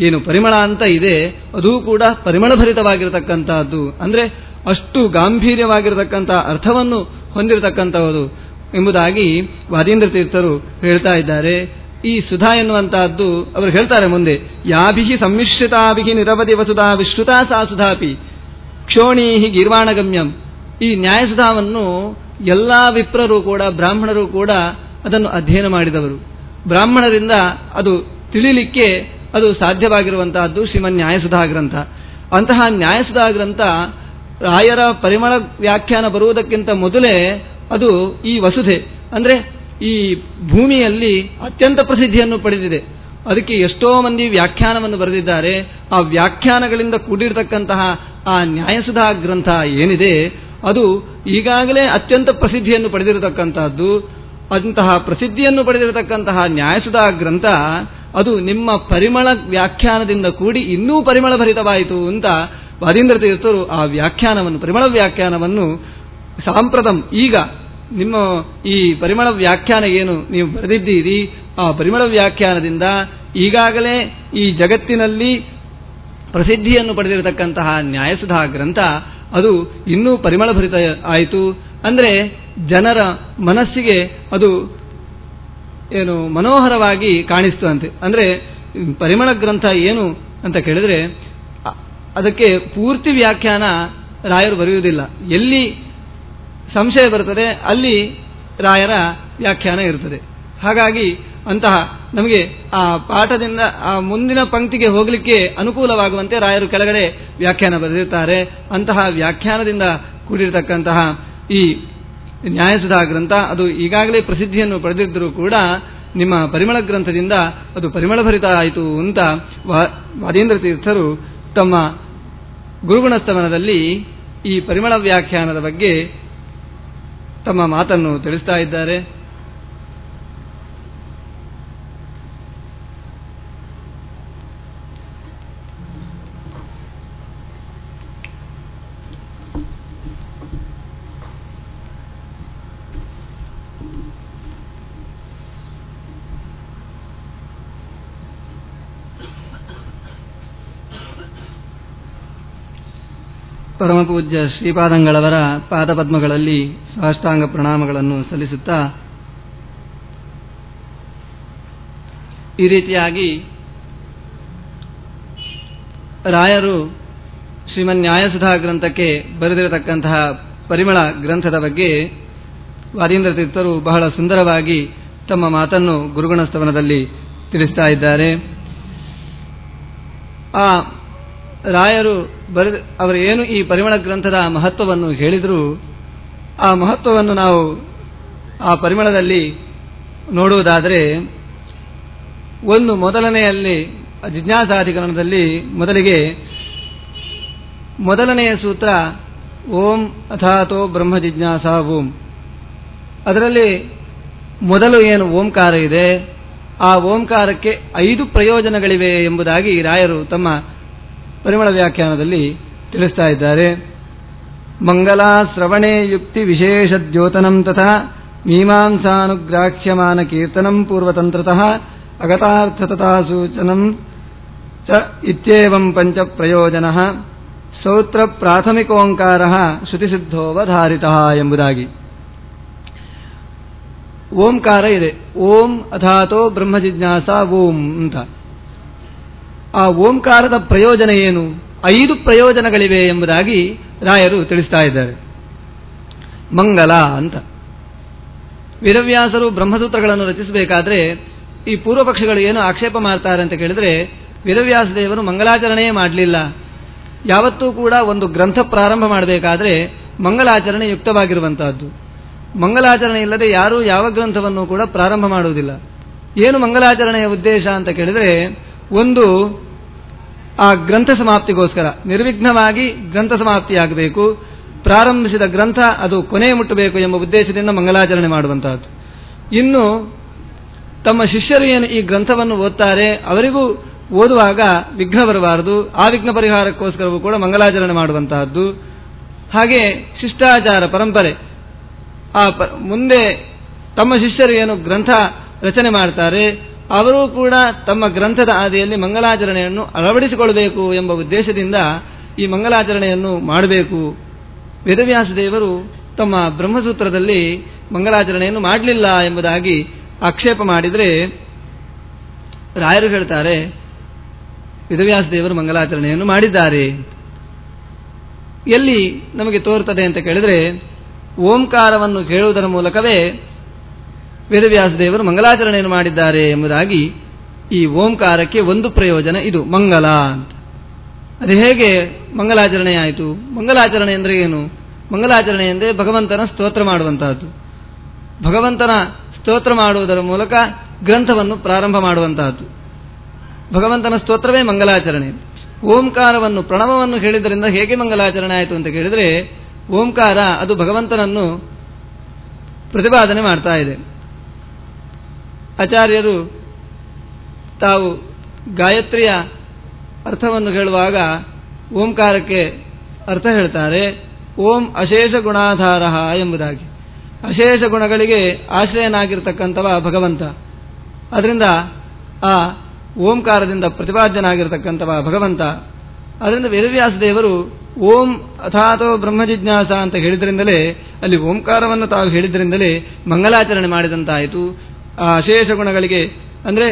ಏನು ಪರಿಮಳ ಅಂತ ಇದೆ ಅದೂ ಕೂಡ ಪರಿಮಳ ಭರಿತವಾಗಿರತಕ್ಕಂತಹದ್ದು. ಅಂದರೆ ಅಷ್ಟು ಗಾಂಭೀರ್ಯವಾಗಿರತಕ್ಕಂಥ ಅರ್ಥವನ್ನು ಹೊಂದಿರತಕ್ಕಂಥದ್ದು ಎಂಬುದಾಗಿ ವಾದೀಂದ್ರ ತೀರ್ಥರು ಹೇಳ್ತಾ ಇದ್ದಾರೆ. ಈ ಸುಧಾ ಎನ್ನುವಂತಹದ್ದು ಅವರು ಹೇಳ್ತಾರೆ ಮುಂದೆ, ಯಾಭಿಹಿ ಸಮ್ಮಿಶ್ರಿತಾಭಿಹಿ ನಿರವಧಿ ವಸುಧಾ ವಿಶ್ರುತಾ ಸಾ ಸುಧಾಪಿ ಕ್ಷೋಣೀಹಿ ಗೀರ್ವಾಣಗಮ್ಯಂ. ಈ ನ್ಯಾಯಸುಧಾವನ್ನು ಎಲ್ಲ ವಿಪ್ರರು ಕೂಡ ಬ್ರಾಹ್ಮಣರು ಕೂಡ ಅದನ್ನು ಅಧ್ಯಯನ ಮಾಡಿದವರು. ಬ್ರಾಹ್ಮಣರಿಂದ ಅದು ತಿಳಿಲಿಕ್ಕೆ ಅದು ಸಾಧ್ಯವಾಗಿರುವಂತಹದ್ದು ಶ್ರೀಮನ್ ನ್ಯಾಯಸುಧಾ ಗ್ರಂಥ. ಅಂತಹ ನ್ಯಾಯಸುಧಾ ಗ್ರಂಥ ರಾಯರ ಪರಿಮಳ ವ್ಯಾಖ್ಯಾನ ಬರುವುದಕ್ಕಿಂತ ಮೊದಲೇ ಅದು ಈ ವಸುಧೆ ಅಂದರೆ ಈ ಭೂಮಿಯಲ್ಲಿ ಅತ್ಯಂತ ಪ್ರಸಿದ್ಧಿಯನ್ನು ಪಡೆದಿದೆ. ಅದಕ್ಕೆ ಎಷ್ಟೋ ಮಂದಿ ವ್ಯಾಖ್ಯಾನವನ್ನು ಬರೆದಿದ್ದಾರೆ. ಆ ವ್ಯಾಖ್ಯಾನಗಳಿಂದ ಕೂಡಿರತಕ್ಕಂತಹ ಆ ನ್ಯಾಯಸುಧಾ ಗ್ರಂಥ ಏನಿದೆ ಅದು ಈಗಾಗಲೇ ಅತ್ಯಂತ ಪ್ರಸಿದ್ಧಿಯನ್ನು ಪಡೆದಿರತಕ್ಕಂತಹದ್ದು. ಅಂತಹ ಪ್ರಸಿದ್ಧಿಯನ್ನು ಪಡೆದಿರತಕ್ಕಂತಹ ನ್ಯಾಯಸುಧಾ ಗ್ರಂಥ ಅದು ನಿಮ್ಮ ಪರಿಮಳ ವ್ಯಾಖ್ಯಾನದಿಂದ ಕೂಡಿ ಇನ್ನೂ ಪರಿಮಳ ಭರಿತವಾಯಿತು ಅಂತ ವಾದೀಂದ್ರ ತೀರ್ಥರು ಆ ವ್ಯಾಖ್ಯಾನವನ್ನು ಪರಿಮಳ ವ್ಯಾಖ್ಯಾನವನ್ನು ಸಾಂಪ್ರತಂ ಈಗ ನಿಮ್ಮ ಈ ಪರಿಮಳ ವ್ಯಾಖ್ಯಾನ ಏನು ನೀವು ಬರೆದಿದ್ದೀರಿ ಆ ಪರಿಮಳ ವ್ಯಾಖ್ಯಾನದಿಂದ ಈಗಾಗಲೇ ಈ ಜಗತ್ತಿನಲ್ಲಿ ಪ್ರಸಿದ್ಧಿಯನ್ನು ಪಡೆದಿರತಕ್ಕಂತಹ ನ್ಯಾಯಸುಧಾ ಗ್ರಂಥ ಅದು ಇನ್ನೂ ಪರಿಮಳ ಭರಿತ ಆಯಿತು. ಅಂದರೆ ಜನರ ಮನಸ್ಸಿಗೆ ಅದು ಏನು ಮನೋಹರವಾಗಿ ಕಾಣಿಸ್ತಂತೆ. ಅಂದರೆ ಪರಿಮಳ ಗ್ರಂಥ ಏನು ಅಂತ ಕೇಳಿದ್ರೆ ಅದಕ್ಕೆ ಪೂರ್ತಿ ವ್ಯಾಖ್ಯಾನ ರಾಯರು ಬರೆಯುವುದಿಲ್ಲ. ಎಲ್ಲಿ ಸಂಶಯ ಬರುತ್ತದೆ ಅಲ್ಲಿ ರಾಯರ ವ್ಯಾಖ್ಯಾನ ಇರುತ್ತದೆ. ಹಾಗಾಗಿ ಅಂತಹ ನಮಗೆ ಆ ಪಾಠದಿಂದ ಆ ಮುಂದಿನ ಪಂಕ್ತಿಗೆ ಹೋಗಲಿಕ್ಕೆ ಅನುಕೂಲವಾಗುವಂತೆ ರಾಯರು ಕೆಳಗಡೆ ವ್ಯಾಖ್ಯಾನ ಬರೆದಿರ್ತಾರೆ. ಅಂತಹ ವ್ಯಾಖ್ಯಾನದಿಂದ ಕೂಡಿರತಕ್ಕಂತಹ ಈ ನ್ಯಾಯಸುಧಾ ಗ್ರಂಥ ಅದು ಈಗಾಗಲೇ ಪ್ರಸಿದ್ಧಿಯನ್ನು ಪಡೆದಿದ್ದರೂ ಕೂಡ ನಿಮ್ಮ ಪರಿಮಳ ಗ್ರಂಥದಿಂದ ಅದು ಪರಿಮಳಭರಿತ ಆಯಿತು ಅಂತ ವಾದೀಂದ್ರ ತೀರ್ಥರು ತಮ್ಮ ಗುರುಗುಣಸ್ತವನದಲ್ಲಿ ಈ ಪರಿಮಳ ವ್ಯಾಖ್ಯಾನದ ಬಗ್ಗೆ ತಮ್ಮ ಮಾತನ್ನು ತಿಳಿಸ್ತಾ ಇದ್ದಾರೆ. ಪರಮಪೂಜ್ಯ ಶ್ರೀಪಾದಂಗಳವರ ಪಾದಪದ್ಮಗಳಲ್ಲಿ ಸಾಷ್ಟಾಂಗ ಪ್ರಣಾಮಗಳನ್ನು ಸಲ್ಲಿಸುತ್ತಾ ಈ ರೀತಿಯಾಗಿ ರಾಯರು ಶ್ರೀಮನ್ ನ್ಯಾಯಸುಧಾ ಗ್ರಂಥಕ್ಕೆ ಬರೆದಿರತಕ್ಕಂತಹ ಪರಿಮಳ ಗ್ರಂಥದ ಬಗ್ಗೆ ವಾದೀಂದ್ರ ತೀರ್ಥರು ಬಹಳ ಸುಂದರವಾಗಿ ತಮ್ಮ ಮಾತನ್ನು ಗುರುಗುಣಸ್ತವನದಲ್ಲಿ ತಿಳಿಸ್ತಾ ಇದ್ದಾರೆ. ಆ ರಾಯರು ಅವರು ಏನು ಈ ಪರಿಮಳ ಗ್ರಂಥದ ಮಹತ್ವವನ್ನು ಹೇಳಿದರೂ ಆ ಮಹತ್ವವನ್ನು ನಾವು ಆ ಪರಿಮಳದಲ್ಲಿ ನೋಡುವುದಾದರೆ ಒಂದು ಮೊದಲನೆಯಲ್ಲಿ ಜಿಜ್ಞಾಸಾಧಿಕರಣದಲ್ಲಿ ಮೊದಲನೆಯ ಸೂತ್ರ ಓಂ ಅಥಾತೋ ಬ್ರಹ್ಮ ಜಿಜ್ಞಾಸಾ ಓಂ. ಅದರಲ್ಲಿ ಮೊದಲು ಏನು ಓಂಕಾರ ಇದೆ, ಆ ಓಂಕಾರಕ್ಕೆ 5 ಪ್ರಯೋಜನಗಳಿವೆ ಎಂಬುದಾಗಿ ರಾಯರು ತಮ್ಮ ಪರಿಮಳ ವ್ಯಾಖ್ಯಾನದಲ್ಲಿ ತಿಳಿಸ್ತಾ ಇದ್ದಾರೆ. ಮಂಗಲಾ ಶ್ರವಣೇ ಯುಕ್ತಿ ವಿಶೇಷ ದ್ಯೋತನಂ ತಥಾ ಮೀಮಾಂಸಾನುಗ್ರಾಹ್ಯಮಾನ ಕೀರ್ತನಂ ಪೂರ್ವತಂತ್ರತಃ ಅಗತಾರ್ಥತಥಾ ಸೂಚನಂ ಚ ಇತ್ಯೇವಂ ಪಂಚ ಪ್ರಯೋಜನಃ ಸೌತ್ರ ಪ್ರಾಥಮಿಕೋಂಕಾರಃ ಶ್ರುತಿಸಿದ್ಧೋವಧಾರಿತಃ ಎಂಬುದಾಗಿ. ಓಂಕಾರ ಇದೆ, ಓಂ ಅಥಾತೋ ಬ್ರಹ್ಮ ಜಿಜ್ಞಾಸಾ ಓಂ ಅಂತ. ಆ ಓಂಕಾರದ ಪ್ರಯೋಜನ ಏನು? 5 ಪ್ರಯೋಜನಗಳಿವೆ ಎಂಬುದಾಗಿ ರಾಯರು ತಿಳಿಸ್ತಾ ಇದ್ದಾರೆ. ಮಂಗಲ ಅಂತ ವೇದವ್ಯಾಸರು ಬ್ರಹ್ಮಸೂತ್ರಗಳನ್ನು ರಚಿಸಬೇಕಾದ್ರೆ ಈ ಪೂರ್ವಪಕ್ಷಗಳು ಏನು ಆಕ್ಷೇಪ ಮಾಡ್ತಾರೆ ಅಂತ ಕೇಳಿದ್ರೆ, ವೇದವ್ಯಾಸ ದೇವರು ಮಂಗಲಾಚರಣೆಯೇ ಮಾಡಲಿಲ್ಲ. ಯಾವತ್ತೂ ಕೂಡ ಒಂದು ಗ್ರಂಥ ಪ್ರಾರಂಭ ಮಾಡಬೇಕಾದ್ರೆ ಮಂಗಲಾಚರಣೆ ಯುಕ್ತವಾಗಿರುವಂತಹದ್ದು. ಮಂಗಲಾಚರಣೆ ಇಲ್ಲದೆ ಯಾರೂ ಯಾವ ಗ್ರಂಥವನ್ನು ಕೂಡ ಪ್ರಾರಂಭ ಮಾಡುವುದಿಲ್ಲ. ಏನು ಮಂಗಲಾಚರಣೆಯ ಉದ್ದೇಶ ಅಂತ ಕೇಳಿದ್ರೆ, ಒಂದು ಆ ಗ್ರಂಥ ಸಮಾಪ್ತಿಗೋಸ್ಕರ ನಿರ್ವಿಘ್ನವಾಗಿ ಗ್ರಂಥ ಸಮಾಪ್ತಿಯಾಗಬೇಕು, ಪ್ರಾರಂಭಿಸಿದ ಗ್ರಂಥ ಅದು ಕೊನೆ ಮುಟ್ಟಬೇಕು ಎಂಬ ಉದ್ದೇಶದಿಂದ ಮಂಗಲಾಚರಣೆ ಮಾಡುವಂತಹದ್ದು. ಇನ್ನು ತಮ್ಮ ಶಿಷ್ಯರು ಏನು ಈ ಗ್ರಂಥವನ್ನು ಓದ್ತಾರೆ ಅವರಿಗೂ ಓದುವಾಗ ವಿಘ್ನ ಬರಬಾರದು, ಆ ವಿಘ್ನ ಪರಿಹಾರಕ್ಕೋಸ್ಕರವೂ ಕೂಡ ಮಂಗಲಾಚರಣೆ ಮಾಡುವಂತಹದ್ದು. ಹಾಗೆ ಶಿಷ್ಟಾಚಾರ ಪರಂಪರೆ, ಮುಂದೆ ತಮ್ಮ ಶಿಷ್ಯರು ಏನು ಗ್ರಂಥ ರಚನೆ ಮಾಡ್ತಾರೆ ಅವರೂ ಕೂಡ ತಮ್ಮ ಗ್ರಂಥದ ಆದಿಯಲ್ಲಿ ಮಂಗಲಾಚರಣೆಯನ್ನು ಅಳವಡಿಸಿಕೊಳ್ಳಬೇಕು ಎಂಬ ಉದ್ದೇಶದಿಂದ ಈ ಮಂಗಲಾಚರಣೆಯನ್ನು ಮಾಡಬೇಕು. ವೇದವ್ಯಾಸ ದೇವರು ತಮ್ಮ ಬ್ರಹ್ಮಸೂತ್ರದಲ್ಲಿ ಮಂಗಲಾಚರಣೆಯನ್ನು ಮಾಡಲಿಲ್ಲ ಎಂಬುದಾಗಿ ಆಕ್ಷೇಪ ಮಾಡಿದರೆ, ರಾಯರು ಹೇಳ್ತಾರೆ ವೇದವ್ಯಾಸ ದೇವರು ಮಂಗಲಾಚರಣೆಯನ್ನು ಮಾಡಿದ್ದಾರೆ. ಎಲ್ಲಿ ನಮಗೆ ತೋರುತ್ತದೆ ಅಂತ ಕೇಳಿದರೆ, ಓಂಕಾರವನ್ನು ಕೇಳುವುದರ ಮೂಲಕವೇ ವೇದವ್ಯಾಸ ದೇವರು ಮಂಗಲಾಚರಣೆಯನ್ನು ಮಾಡಿದ್ದಾರೆ ಎಂಬುದಾಗಿ ಈ ಓಂಕಾರಕ್ಕೆ ಒಂದು ಪ್ರಯೋಜನ ಇದು ಮಂಗಲ ಅಂತ. ಅದು ಹೇಗೆ ಮಂಗಲಾಚರಣೆ ಆಯಿತು? ಮಂಗಲಾಚರಣೆ ಅಂದರೆ ಏನು? ಮಂಗಲಾಚರಣೆ ಎಂದರೆ ಭಗವಂತನ ಸ್ತೋತ್ರ ಮಾಡುವಂತಹದ್ದು. ಭಗವಂತನ ಸ್ತೋತ್ರ ಮಾಡುವುದರ ಮೂಲಕ ಗ್ರಂಥವನ್ನು ಪ್ರಾರಂಭ ಮಾಡುವಂತಹದ್ದು. ಭಗವಂತನ ಸ್ತೋತ್ರವೇ ಮಂಗಲಾಚರಣೆ. ಓಂಕಾರವನ್ನು ಪ್ರಣವವನ್ನು ಹೇಳಿದ್ದರಿಂದ ಹೇಗೆ ಮಂಗಲಾಚರಣೆ ಆಯಿತು ಅಂತ ಕೇಳಿದರೆ, ಓಂಕಾರ ಅದು ಭಗವಂತನನ್ನು ಪ್ರತಿಪಾದನೆ ಮಾಡ್ತಾ ಇದೆ. ಆಚಾರ್ಯರು ತಾವು ಗಾಯತ್ರಿಯ ಅರ್ಥವನ್ನು ಹೇಳುವಾಗ ಓಂಕಾರಕ್ಕೆ ಅರ್ಥ ಹೇಳ್ತಾರೆ, ಓಂ ಅಶೇಷ ಗುಣಾಧಾರ ಎಂಬುದಾಗಿ. ಅಶೇಷ ಗುಣಗಳಿಗೆ ಆಶ್ರಯನಾಗಿರ್ತಕ್ಕಂಥವ ಭಗವಂತ. ಅದರಿಂದ ಆ ಓಂಕಾರದಿಂದ ಪ್ರತಿಪಾದ್ಯನಾಗಿರ್ತಕ್ಕಂಥವ ಭಗವಂತ. ಅದರಿಂದ ವೇದವ್ಯಾಸ ದೇವರು ಓಂ ಅಥಾತೋ ಬ್ರಹ್ಮ ಜಿಜ್ಞಾಸ ಅಂತ ಹೇಳಿದ್ರಿಂದಲೇ, ಅಲ್ಲಿ ಓಂಕಾರವನ್ನು ತಾವು ಹೇಳಿದ್ರಿಂದಲೇ ಮಂಗಲಾಚರಣೆ ಮಾಡಿದಂತಾಯಿತು. ಆ ಅಶೇಷ ಗುಣಗಳಿಗೆ ಅಂದರೆ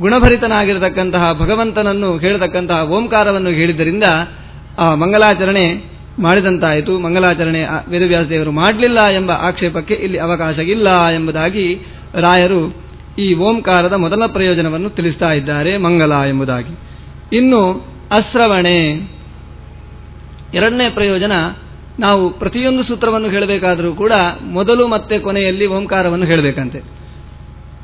ಗುಣಭರಿತನಾಗಿರತಕ್ಕಂತಹ ಭಗವಂತನನ್ನು ಹೇಳತಕ್ಕಂತಹ ಓಂಕಾರವನ್ನು ಹೇಳಿದ್ದರಿಂದ ಆ ಮಂಗಲಾಚರಣೆ ಮಾಡಿದಂತಾಯಿತು. ಮಂಗಲಾಚರಣೆ ವೇದವ್ಯಾಸ ದೇವರು ಮಾಡಲಿಲ್ಲ ಎಂಬ ಆಕ್ಷೇಪಕ್ಕೆ ಇಲ್ಲಿ ಅವಕಾಶ ಇಲ್ಲ ಎಂಬುದಾಗಿ ರಾಯರು ಈ ಓಂಕಾರದ ಮೊದಲ ಪ್ರಯೋಜನವನ್ನು ತಿಳಿಸ್ತಾ ಇದ್ದಾರೆ, ಮಂಗಲ ಎಂಬುದಾಗಿ. ಇನ್ನು ಅಶ್ರವಣೆ ಎರಡನೇ ಪ್ರಯೋಜನ. ನಾವು ಪ್ರತಿಯೊಂದು ಸೂತ್ರವನ್ನು ಹೇಳಬೇಕಾದರೂ ಕೂಡ ಮೊದಲು ಮತ್ತೆ ಕೊನೆಯಲ್ಲಿ ಓಂಕಾರವನ್ನು ಹೇಳಬೇಕಂತೆ.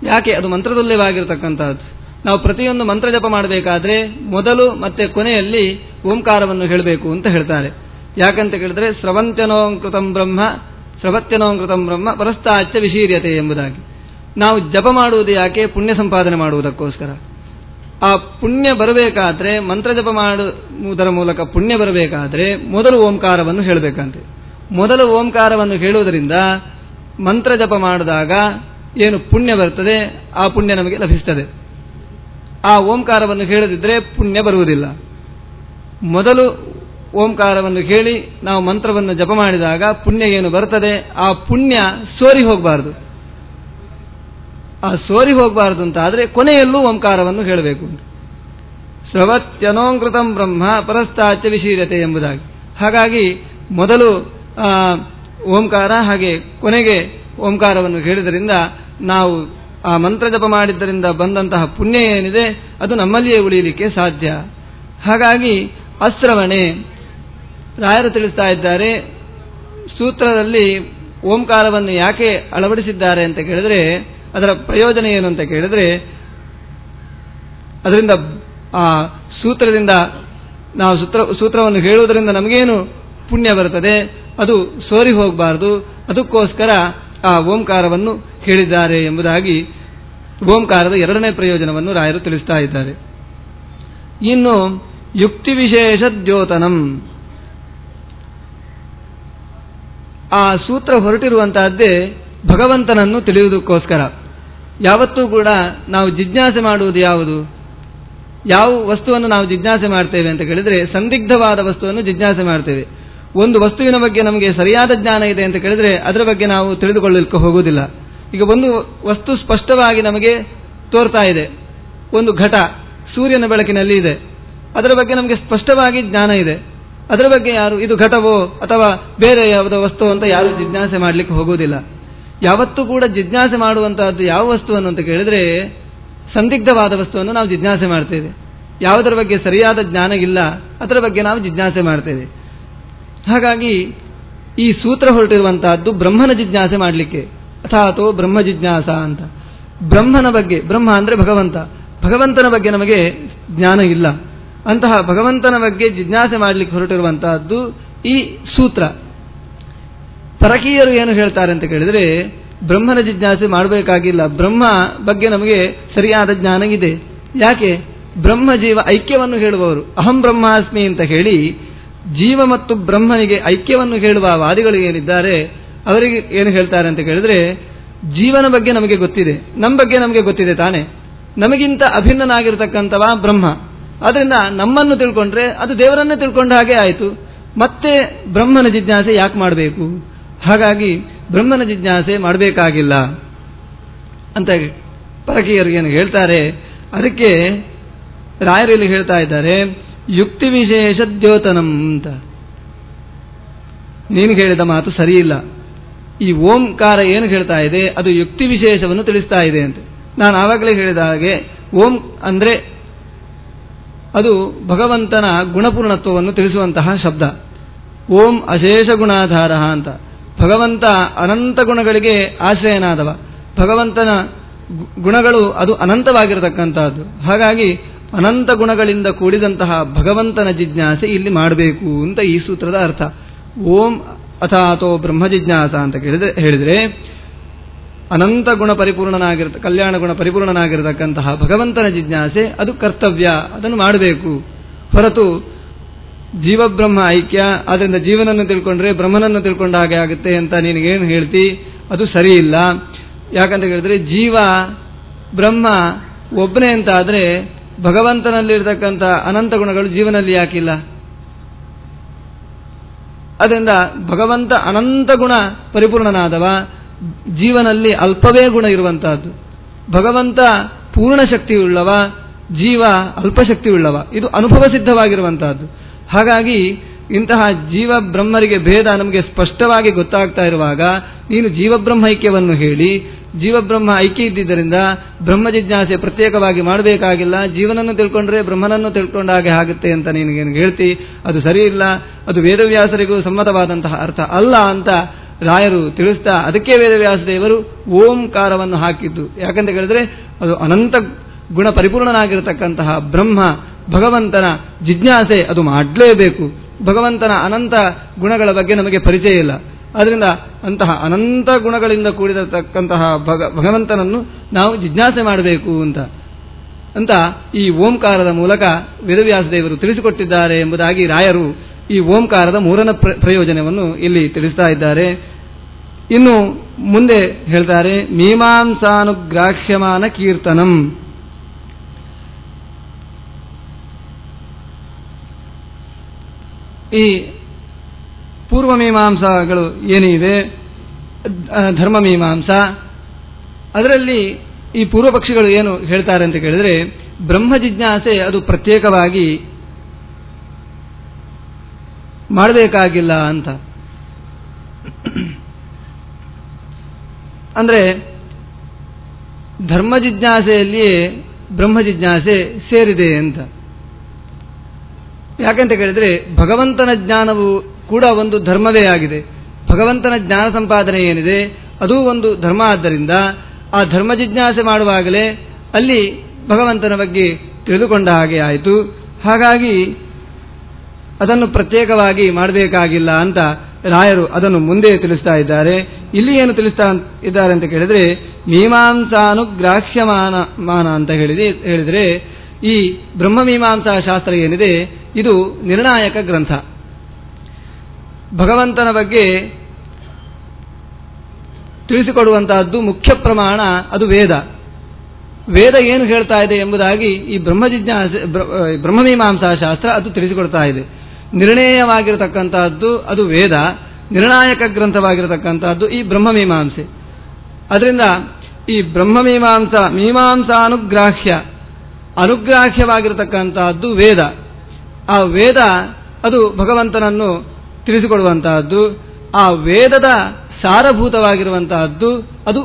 ಯಾಕೆ? ಅದು ಮಂತ್ರದುಲ್ಯವಾಗಿರತಕ್ಕಂಥದ್ದು. ನಾವು ಪ್ರತಿಯೊಂದು ಮಂತ್ರ ಜಪ ಮಾಡಬೇಕಾದ್ರೆ ಮೊದಲು ಮತ್ತೆ ಕೊನೆಯಲ್ಲಿ ಓಂಕಾರವನ್ನು ಹೇಳಬೇಕು ಅಂತ ಹೇಳ್ತಾರೆ. ಯಾಕಂತ ಕೇಳಿದ್ರೆ, ಸ್ರವಂತ್ಯನೋಂಕೃತಂ ಬ್ರಹ್ಮ ಪರಸ್ತಾಚ್ಯ ವಿಶೀರ್ಯತೆ ಎಂಬುದಾಗಿ. ನಾವು ಜಪ ಮಾಡುವುದು ಯಾಕೆ? ಪುಣ್ಯ ಸಂಪಾದನೆ ಮಾಡುವುದಕ್ಕೋಸ್ಕರ. ಆ ಪುಣ್ಯ ಬರಬೇಕಾದ್ರೆ, ಮಂತ್ರ ಜಪ ಮಾಡುವುದರ ಮೂಲಕ ಪುಣ್ಯ ಬರಬೇಕಾದ್ರೆ ಮೊದಲು ಓಂಕಾರವನ್ನು ಹೇಳಬೇಕಂತೆ. ಮೊದಲು ಓಂಕಾರವನ್ನು ಹೇಳುವುದರಿಂದ ಮಂತ್ರ ಜಪ ಮಾಡಿದಾಗ ಏನು ಪುಣ್ಯ ಬರ್ತದೆ, ಆ ಪುಣ್ಯ ನಮಗೆ ಲಭಿಸ್ತದೆ. ಆ ಓಂಕಾರವನ್ನು ಹೇಳದಿದ್ದರೆ ಪುಣ್ಯ ಬರುವುದಿಲ್ಲ. ಮೊದಲು ಓಂಕಾರವನ್ನು ಹೇಳಿ ನಾವು ಮಂತ್ರವನ್ನು ಜಪ ಮಾಡಿದಾಗ ಪುಣ್ಯ ಏನು ಬರ್ತದೆ, ಆ ಪುಣ್ಯ ಸೋರಿ ಹೋಗಬಾರದು. ಆ ಸೋರಿ ಹೋಗಬಾರದು ಅಂತ ಆದರೆ ಕೊನೆಯಲ್ಲೂ ಓಂಕಾರವನ್ನು ಹೇಳಬೇಕು. ಸ್ರವತ್ಯನೋಂಕೃತಂ ಬ್ರಹ್ಮ ಪರಸ್ತಾಚ್ಯ ವಿಶೀರ್ಯತೆ ಎಂಬುದಾಗಿ. ಹಾಗಾಗಿ ಮೊದಲು ಓಂಕಾರ, ಹಾಗೆ ಕೊನೆಗೆ ಓಂಕಾರವನ್ನು ಹೇಳಿದ್ದರಿಂದ ನಾವು ಆ ಮಂತ್ರ ಜಪ ಮಾಡಿದ್ದರಿಂದ ಬಂದಂತಹ ಪುಣ್ಯ ಏನಿದೆ ಅದು ನಮ್ಮಲ್ಲಿಯೇ ಉಳಿಯಲಿಕ್ಕೆ ಸಾಧ್ಯ. ಹಾಗಾಗಿ ಅಶ್ರವಣೆ ರಾಯರು ತಿಳಿಸ್ತಾ ಇದ್ದಾರೆ. ಸೂತ್ರದಲ್ಲಿ ಓಂಕಾರವನ್ನು ಯಾಕೆ ಅಳವಡಿಸಿದ್ದಾರೆ ಅಂತ ಕೇಳಿದರೆ, ಅದರ ಪ್ರಯೋಜನ ಏನು ಅಂತ ಕೇಳಿದರೆ, ಅದರಿಂದ ಆ ಸೂತ್ರದಿಂದ ನಾವು ಸೂತ್ರವನ್ನು ಹೇಳುವುದರಿಂದ ನಮಗೇನು ಪುಣ್ಯ ಬರುತ್ತದೆ, ಅದು ಸೋರಿ ಹೋಗಬಾರದು. ಅದಕ್ಕೋಸ್ಕರ ಆ ಓಂಕಾರವನ್ನು ಹೇಳಿದ್ದಾರೆ ಎಂಬುದಾಗಿ ಓಂಕಾರದ ಎರಡನೇ ಪ್ರಯೋಜನವನ್ನು ರಾಯರು ತಿಳಿಸ್ತಾ ಇದ್ದಾರೆ. ಇನ್ನು ಯುಕ್ತಿ ವಿಶೇಷ ದ್ಯೋತನಂ, ಆ ಸೂತ್ರ ಹೊರಟಿರುವಂತಹದ್ದೇ ಭಗವಂತನನ್ನು ತಿಳಿಯುವುದಕ್ಕೋಸ್ಕರ. ಯಾವತ್ತೂ ಕೂಡ ನಾವು ಜಿಜ್ಞಾಸೆ ಮಾಡುವುದು ಯಾವುದು, ಯಾವ ವಸ್ತುವನ್ನು ನಾವು ಜಿಜ್ಞಾಸೆ ಮಾಡ್ತೇವೆ ಅಂತ ಕೇಳಿದರೆ ಸಂದಿಗ್ಧವಾದ ವಸ್ತುವನ್ನು ಜಿಜ್ಞಾಸೆ ಮಾಡ್ತೇವೆ. ಒಂದು ವಸ್ತುವಿನ ಬಗ್ಗೆ ನಮಗೆ ಸರಿಯಾದ ಜ್ಞಾನ ಇದೆ ಅಂತ ಕೇಳಿದರೆ ಅದರ ಬಗ್ಗೆ ನಾವು ತಿಳಿದುಕೊಳ್ಳಲಿಕ್ಕೆ ಹೋಗುವುದಿಲ್ಲ. ಈಗ ಒಂದು ವಸ್ತು ಸ್ಪಷ್ಟವಾಗಿ ನಮಗೆ ತೋರ್ತಾ ಇದೆ, ಒಂದು ಘಟ ಸೂರ್ಯನ ಬೆಳಕಿನಲ್ಲಿ ಇದೆ, ಅದರ ಬಗ್ಗೆ ನಮಗೆ ಸ್ಪಷ್ಟವಾಗಿ ಜ್ಞಾನ ಇದೆ. ಅದರ ಬಗ್ಗೆ ಯಾರು ಇದು ಘಟವೋ ಅಥವಾ ಬೇರೆ ಯಾವುದೋ ವಸ್ತು ಅಂತ ಯಾರು ಜಿಜ್ಞಾಸೆ ಮಾಡಲಿಕ್ಕೆ ಹೋಗುವುದಿಲ್ಲ. ಯಾವತ್ತೂ ಕೂಡ ಜಿಜ್ಞಾಸೆ ಮಾಡುವಂತಹದ್ದು ಯಾವ ವಸ್ತುವನ್ನು ಅಂತ ಕೇಳಿದರೆ ಸಂದಿಗ್ಧವಾದ ವಸ್ತುವನ್ನು ನಾವು ಜಿಜ್ಞಾಸೆ ಮಾಡ್ತೇವೆ. ಯಾವುದರ ಬಗ್ಗೆ ಸರಿಯಾದ ಜ್ಞಾನ ಇಲ್ಲ ಅದರ ಬಗ್ಗೆ ನಾವು ಜಿಜ್ಞಾಸೆ ಮಾಡ್ತೇವೆ. ಹಾಗಾಗಿ ಈ ಸೂತ್ರ ಹೊರಟಿರುವಂತಹದ್ದು ಬ್ರಹ್ಮನ ಜಿಜ್ಞಾಸೆ ಮಾಡಲಿಕ್ಕೆ, ಅಥಾತೋ ಬ್ರಹ್ಮ ಜಿಜ್ಞಾಸ ಅಂತ. ಬ್ರಹ್ಮನ ಬಗ್ಗೆ, ಬ್ರಹ್ಮ ಅಂದರೆ ಭಗವಂತ, ಭಗವಂತನ ಬಗ್ಗೆ ನಮಗೆ ಜ್ಞಾನ ಇಲ್ಲ. ಅಂತಹ ಭಗವಂತನ ಬಗ್ಗೆ ಜಿಜ್ಞಾಸೆ ಮಾಡಲಿಕ್ಕೆ ಹೊರಟಿರುವಂತಹದ್ದು ಈ ಸೂತ್ರ. ಪರಕೀಯರು ಏನು ಹೇಳ್ತಾರೆ ಅಂತ ಕೇಳಿದರೆ ಬ್ರಹ್ಮನ ಜಿಜ್ಞಾಸೆ ಮಾಡಬೇಕಾಗಿಲ್ಲ, ಬ್ರಹ್ಮ ಬಗ್ಗೆ ನಮಗೆ ಸರಿಯಾದ ಜ್ಞಾನ ಇದೆ. ಯಾಕೆ? ಬ್ರಹ್ಮ ಜೀವ ಐಕ್ಯವನ್ನು ಹೇಳುವವರು, ಅಹಂ ಬ್ರಹ್ಮಾಸ್ಮಿ ಅಂತ ಹೇಳಿ ಜೀವ ಮತ್ತು ಬ್ರಹ್ಮನಿಗೆ ಐಕ್ಯವನ್ನು ಹೇಳುವ ವಾದಿಗಳು ಏನಿದ್ದಾರೆ ಅವರಿಗೆ ಏನು ಹೇಳ್ತಾರೆ ಅಂತ ಕೇಳಿದರೆ, ಜೀವನ ಬಗ್ಗೆ ನಮಗೆ ಗೊತ್ತಿದೆ, ನಮ್ಮ ಬಗ್ಗೆ ನಮಗೆ ಗೊತ್ತಿದೆ ತಾನೆ, ನಮಗಿಂತ ಅಭಿನ್ನನಾಗಿರ್ತಕ್ಕಂಥವ ಬ್ರಹ್ಮ. ಆದ್ದರಿಂದ ನಮ್ಮನ್ನು ತಿಳ್ಕೊಂಡ್ರೆ ಅದು ದೇವರನ್ನೇ ತಿಳ್ಕೊಂಡ ಹಾಗೆ ಆಯಿತು, ಮತ್ತೆ ಬ್ರಹ್ಮನ ಜಿಜ್ಞಾಸೆ ಯಾಕೆ ಮಾಡಬೇಕು? ಹಾಗಾಗಿ ಬ್ರಹ್ಮನ ಜಿಜ್ಞಾಸೆ ಮಾಡಬೇಕಾಗಿಲ್ಲ ಅಂತ ಪರಕೀಯರು ಏನು ಹೇಳ್ತಾರೆ. ಅದಕ್ಕೆ ರಾಯರಲ್ಲಿ ಹೇಳ್ತಾ ಇದ್ದಾರೆ, ಯುಕ್ತಿ ವಿಶೇಷ ದ್ಯೋತನಂ ಅಂತ. ನೀನು ಹೇಳಿದ ಮಾತು ಸರಿಯಿಲ್ಲ. ಈ ಓಂಕಾರ ಏನು ಹೇಳ್ತಾ ಇದೆ ಅದು ಯುಕ್ತಿ ವಿಶೇಷವನ್ನು ತಿಳಿಸ್ತಾ ಇದೆ ಅಂತ. ನಾನು ಆವಾಗಲೇ ಹೇಳಿದ ಹಾಗೆ ಓಂ ಅಂದರೆ ಅದು ಭಗವಂತನ ಗುಣಪೂರ್ಣತ್ವವನ್ನು ತಿಳಿಸುವಂತಹ ಶಬ್ದ. ಓಂ ಅಶೇಷ ಗುಣಾಧಾರ ಅಂತ. ಭಗವಂತ ಅನಂತ ಗುಣಗಳಿಗೆ ಆಶ್ರಯನಾದವ. ಭಗವಂತನ ಗುಣಗಳು ಅದು ಅನಂತವಾಗಿರತಕ್ಕಂತಹದ್ದು. ಹಾಗಾಗಿ ಅನಂತ ಗುಣಗಳಿಂದ ಕೂಡಿದಂತಹ ಭಗವಂತನ ಜಿಜ್ಞಾಸೆ ಇಲ್ಲಿ ಮಾಡಬೇಕು ಅಂತ ಈ ಸೂತ್ರದ ಅರ್ಥ. ಓಂ ಅಥಾತೋ ಬ್ರಹ್ಮ ಜಿಜ್ಞಾಸ ಅಂತ ಹೇಳಿದರೆ ಅನಂತ ಗುಣ ಕಲ್ಯಾಣ ಗುಣ ಪರಿಪೂರ್ಣನಾಗಿರತಕ್ಕಂತಹ ಭಗವಂತನ ಜಿಜ್ಞಾಸೆ ಅದು ಕರ್ತವ್ಯ, ಅದನ್ನು ಮಾಡಬೇಕು. ಹೊರತು ಜೀವಬ್ರಹ್ಮ ಐಕ್ಯ, ಆದ್ದರಿಂದ ಜೀವನನ್ನು ತಿಳ್ಕೊಂಡ್ರೆ ಬ್ರಹ್ಮನನ್ನು ತಿಳ್ಕೊಂಡ ಹಾಗೆ ಆಗುತ್ತೆ ಅಂತ ನಿನಗೇನು ಹೇಳ್ತಿ, ಅದು ಸರಿ ಇಲ್ಲ. ಯಾಕಂತ ಹೇಳಿದ್ರೆ ಜೀವ ಬ್ರಹ್ಮ ಒಬ್ಬನೇ ಅಂತ ಆದರೆ ಭಗವಂತನಲ್ಲಿರ್ತಕ್ಕಂಥ ಅನಂತ ಗುಣಗಳು ಜೀವನಲ್ಲಿ ಯಾಕಿಲ್ಲ? ಅದರಿಂದ ಭಗವಂತ ಅನಂತ ಗುಣ ಪರಿಪೂರ್ಣನಾದವ, ಜೀವನಲ್ಲಿ ಅಲ್ಪವೇ ಗುಣ ಇರುವಂತಹದ್ದು. ಭಗವಂತ ಪೂರ್ಣ ಶಕ್ತಿಯುಳ್ಳವ, ಜೀವ ಅಲ್ಪಶಕ್ತಿಯುಳ್ಳವ. ಇದು ಅನುಭವ ಸಿದ್ಧವಾಗಿರುವಂತಹದ್ದು. ಹಾಗಾಗಿ ಇಂತಹ ಜೀವ ಬ್ರಹ್ಮರಿಗೆ ಭೇದ ನಮಗೆ ಸ್ಪಷ್ಟವಾಗಿ ಗೊತ್ತಾಗ್ತಾ ಇರುವಾಗ ನೀನು ಜೀವಬ್ರಹ್ಮ ಐಕ್ಯವನ್ನು ಹೇಳಿ, ಜೀವಬ್ರಹ್ಮ ಐಕ್ಯ ಇದ್ದಿದ್ದರಿಂದ ಬ್ರಹ್ಮ ಜಿಜ್ಞಾಸೆ ಪ್ರತ್ಯೇಕವಾಗಿ ಮಾಡಬೇಕಾಗಿಲ್ಲ, ಜೀವನನ್ನು ತಿಳ್ಕೊಂಡ್ರೆ ಬ್ರಹ್ಮನನ್ನು ತಿಳ್ಕೊಂಡ ಹಾಗೆ ಆಗುತ್ತೆ ಅಂತ ನೀನು ಹೇಳ್ತಿ, ಅದು ಸರಿ ಇಲ್ಲ, ಅದು ವೇದವ್ಯಾಸರಿಗೂ ಸಮ್ಮತವಾದಂತಹ ಅರ್ಥ ಅಲ್ಲ ಅಂತ ರಾಯರು ತಿಳಿಸ್ತಾ, ಅದಕ್ಕೆ ವೇದವ್ಯಾಸ ದೇವರು ಓಂಕಾರವನ್ನು ಹಾಕಿದ್ದು. ಯಾಕಂತ ಹೇಳಿದ್ರೆ ಅದು ಅನಂತ ಗುಣ ಪರಿಪೂರ್ಣನಾಗಿರತಕ್ಕಂತಹ ಬ್ರಹ್ಮ ಭಗವಂತನ ಜಿಜ್ಞಾಸೆ ಅದು ಮಾಡಲೇಬೇಕು. ಭಗವಂತನ ಅನಂತ ಗುಣಗಳ ಬಗ್ಗೆ ನಮಗೆ ಪರಿಚಯ ಇಲ್ಲ, ಆದ್ದರಿಂದ ಅಂತಹ ಅನಂತ ಗುಣಗಳಿಂದ ಕೂಡಿರತಕ್ಕಂತಹ ಭಗವಂತನನ್ನು ನಾವು ಜಿಜ್ಞಾಸೆ ಮಾಡಬೇಕು ಅಂತ ಈ ಓಂಕಾರದ ಮೂಲಕ ವೇದವ್ಯಾಸ ದೇವರು ತಿಳಿಸಿಕೊಟ್ಟಿದ್ದಾರೆ ಎಂಬುದಾಗಿ ರಾಯರು ಈ ಓಂಕಾರದ ಮೂರನೇ ಪ್ರಯೋಜನವನ್ನು ಇಲ್ಲಿ ತಿಳಿಸ್ತಾ ಇದ್ದಾರೆ. ಇನ್ನು ಮುಂದೆ ಹೇಳ್ತಾರೆ, ಮೀಮಾಂಸಾನುಗ್ರಾಹ್ಯಮಾನ ಕೀರ್ತನಂ. ಈ ಪೂರ್ವಮೀಮಾಂಸಾಗಳು ಏನಿದೆ, ಧರ್ಮಮೀಮಾಂಸಾ, ಅದರಲ್ಲಿ ಈ ಪೂರ್ವ ಪಕ್ಷಿಗಳು ಏನು ಹೇಳ್ತಾರೆ ಅಂತ ಕೇಳಿದರೆ ಬ್ರಹ್ಮ ಜಿಜ್ಞಾಸೆ ಅದು ಪ್ರತ್ಯೇಕವಾಗಿ ಮಾಡಬೇಕಾಗಿಲ್ಲ ಅಂತ. ಅಂದರೆ ಧರ್ಮ ಜಿಜ್ಞಾಸೆಯಲ್ಲಿಯೇ ಬ್ರಹ್ಮ ಜಿಜ್ಞಾಸೆ ಸೇರಿದೆ ಅಂತ. ಯಾಕಂತ ಕೇಳಿದರೆ ಭಗವಂತನ ಜ್ಞಾನವು ಕೂಡ ಒಂದು ಧರ್ಮವೇ ಆಗಿದೆ. ಭಗವಂತನ ಜ್ಞಾನ ಸಂಪಾದನೆ ಏನಿದೆ ಅದು ಒಂದು ಧರ್ಮ. ಆದ್ದರಿಂದ ಆ ಧರ್ಮ ಜಿಜ್ಞಾಸೆ ಮಾಡುವಾಗಲೇ ಅಲ್ಲಿ ಭಗವಂತನ ಬಗ್ಗೆ ತಿಳಿದುಕೊಂಡ ಹಾಗೆ ಆಯಿತು. ಹಾಗಾಗಿ ಅದನ್ನು ಪ್ರತ್ಯೇಕವಾಗಿ ಮಾಡಬೇಕಾಗಿಲ್ಲ ಅಂತ ರಾಯರು ಅದನ್ನು ಮುಂದೆ ತಿಳಿಸ್ತಾ ಇದ್ದಾರೆ. ಇಲ್ಲಿ ಏನು ತಿಳಿಸ್ತಾ ಇದ್ದಾರೆ ಅಂತ ಕೇಳಿದರೆ, ಮೀಮಾಂಸಾನುಗ್ರಾಹ್ಯಮಾನ ಅಂತ ಹೇಳಿದರೆ ಈ ಬ್ರಹ್ಮಮೀಮಾಂಸಾ ಶಾಸ್ತ್ರ ಏನಿದೆ ಇದು ನಿರ್ಣಾಯಕ ಗ್ರಂಥ. ಭಗವಂತನ ಬಗ್ಗೆ ತಿಳಿಸಿಕೊಡುವಂತಹದ್ದು ಮುಖ್ಯ ಪ್ರಮಾಣ, ಅದು ವೇದ. ವೇದ ಏನು ಹೇಳ್ತಾ ಇದೆ ಎಂಬುದಾಗಿ ಈ ಬ್ರಹ್ಮಮೀಮಾಂಸಾ ಶಾಸ್ತ್ರ ಅದು ತಿಳಿಸಿಕೊಡ್ತಾ ಇದೆ. ನಿರ್ಣಯವಾಗಿರತಕ್ಕಂತಹದ್ದು ಅದು ವೇದ, ನಿರ್ಣಾಯಕ ಗ್ರಂಥವಾಗಿರತಕ್ಕಂತಹದ್ದು ಈ ಬ್ರಹ್ಮಮೀಮಾಂಸೆ. ಅದರಿಂದ ಈ ಅನುಗ್ರಾಹ್ಯವಾಗಿರತಕ್ಕಂತಹದ್ದು ವೇದ. ಆ ವೇದ ಅದು ಭಗವಂತನನ್ನು ತಿಳಿಸಿಕೊಡುವಂತಹದ್ದು. ಆ ವೇದದ ಸಾರಭೂತವಾಗಿರುವಂತಹದ್ದು ಅದು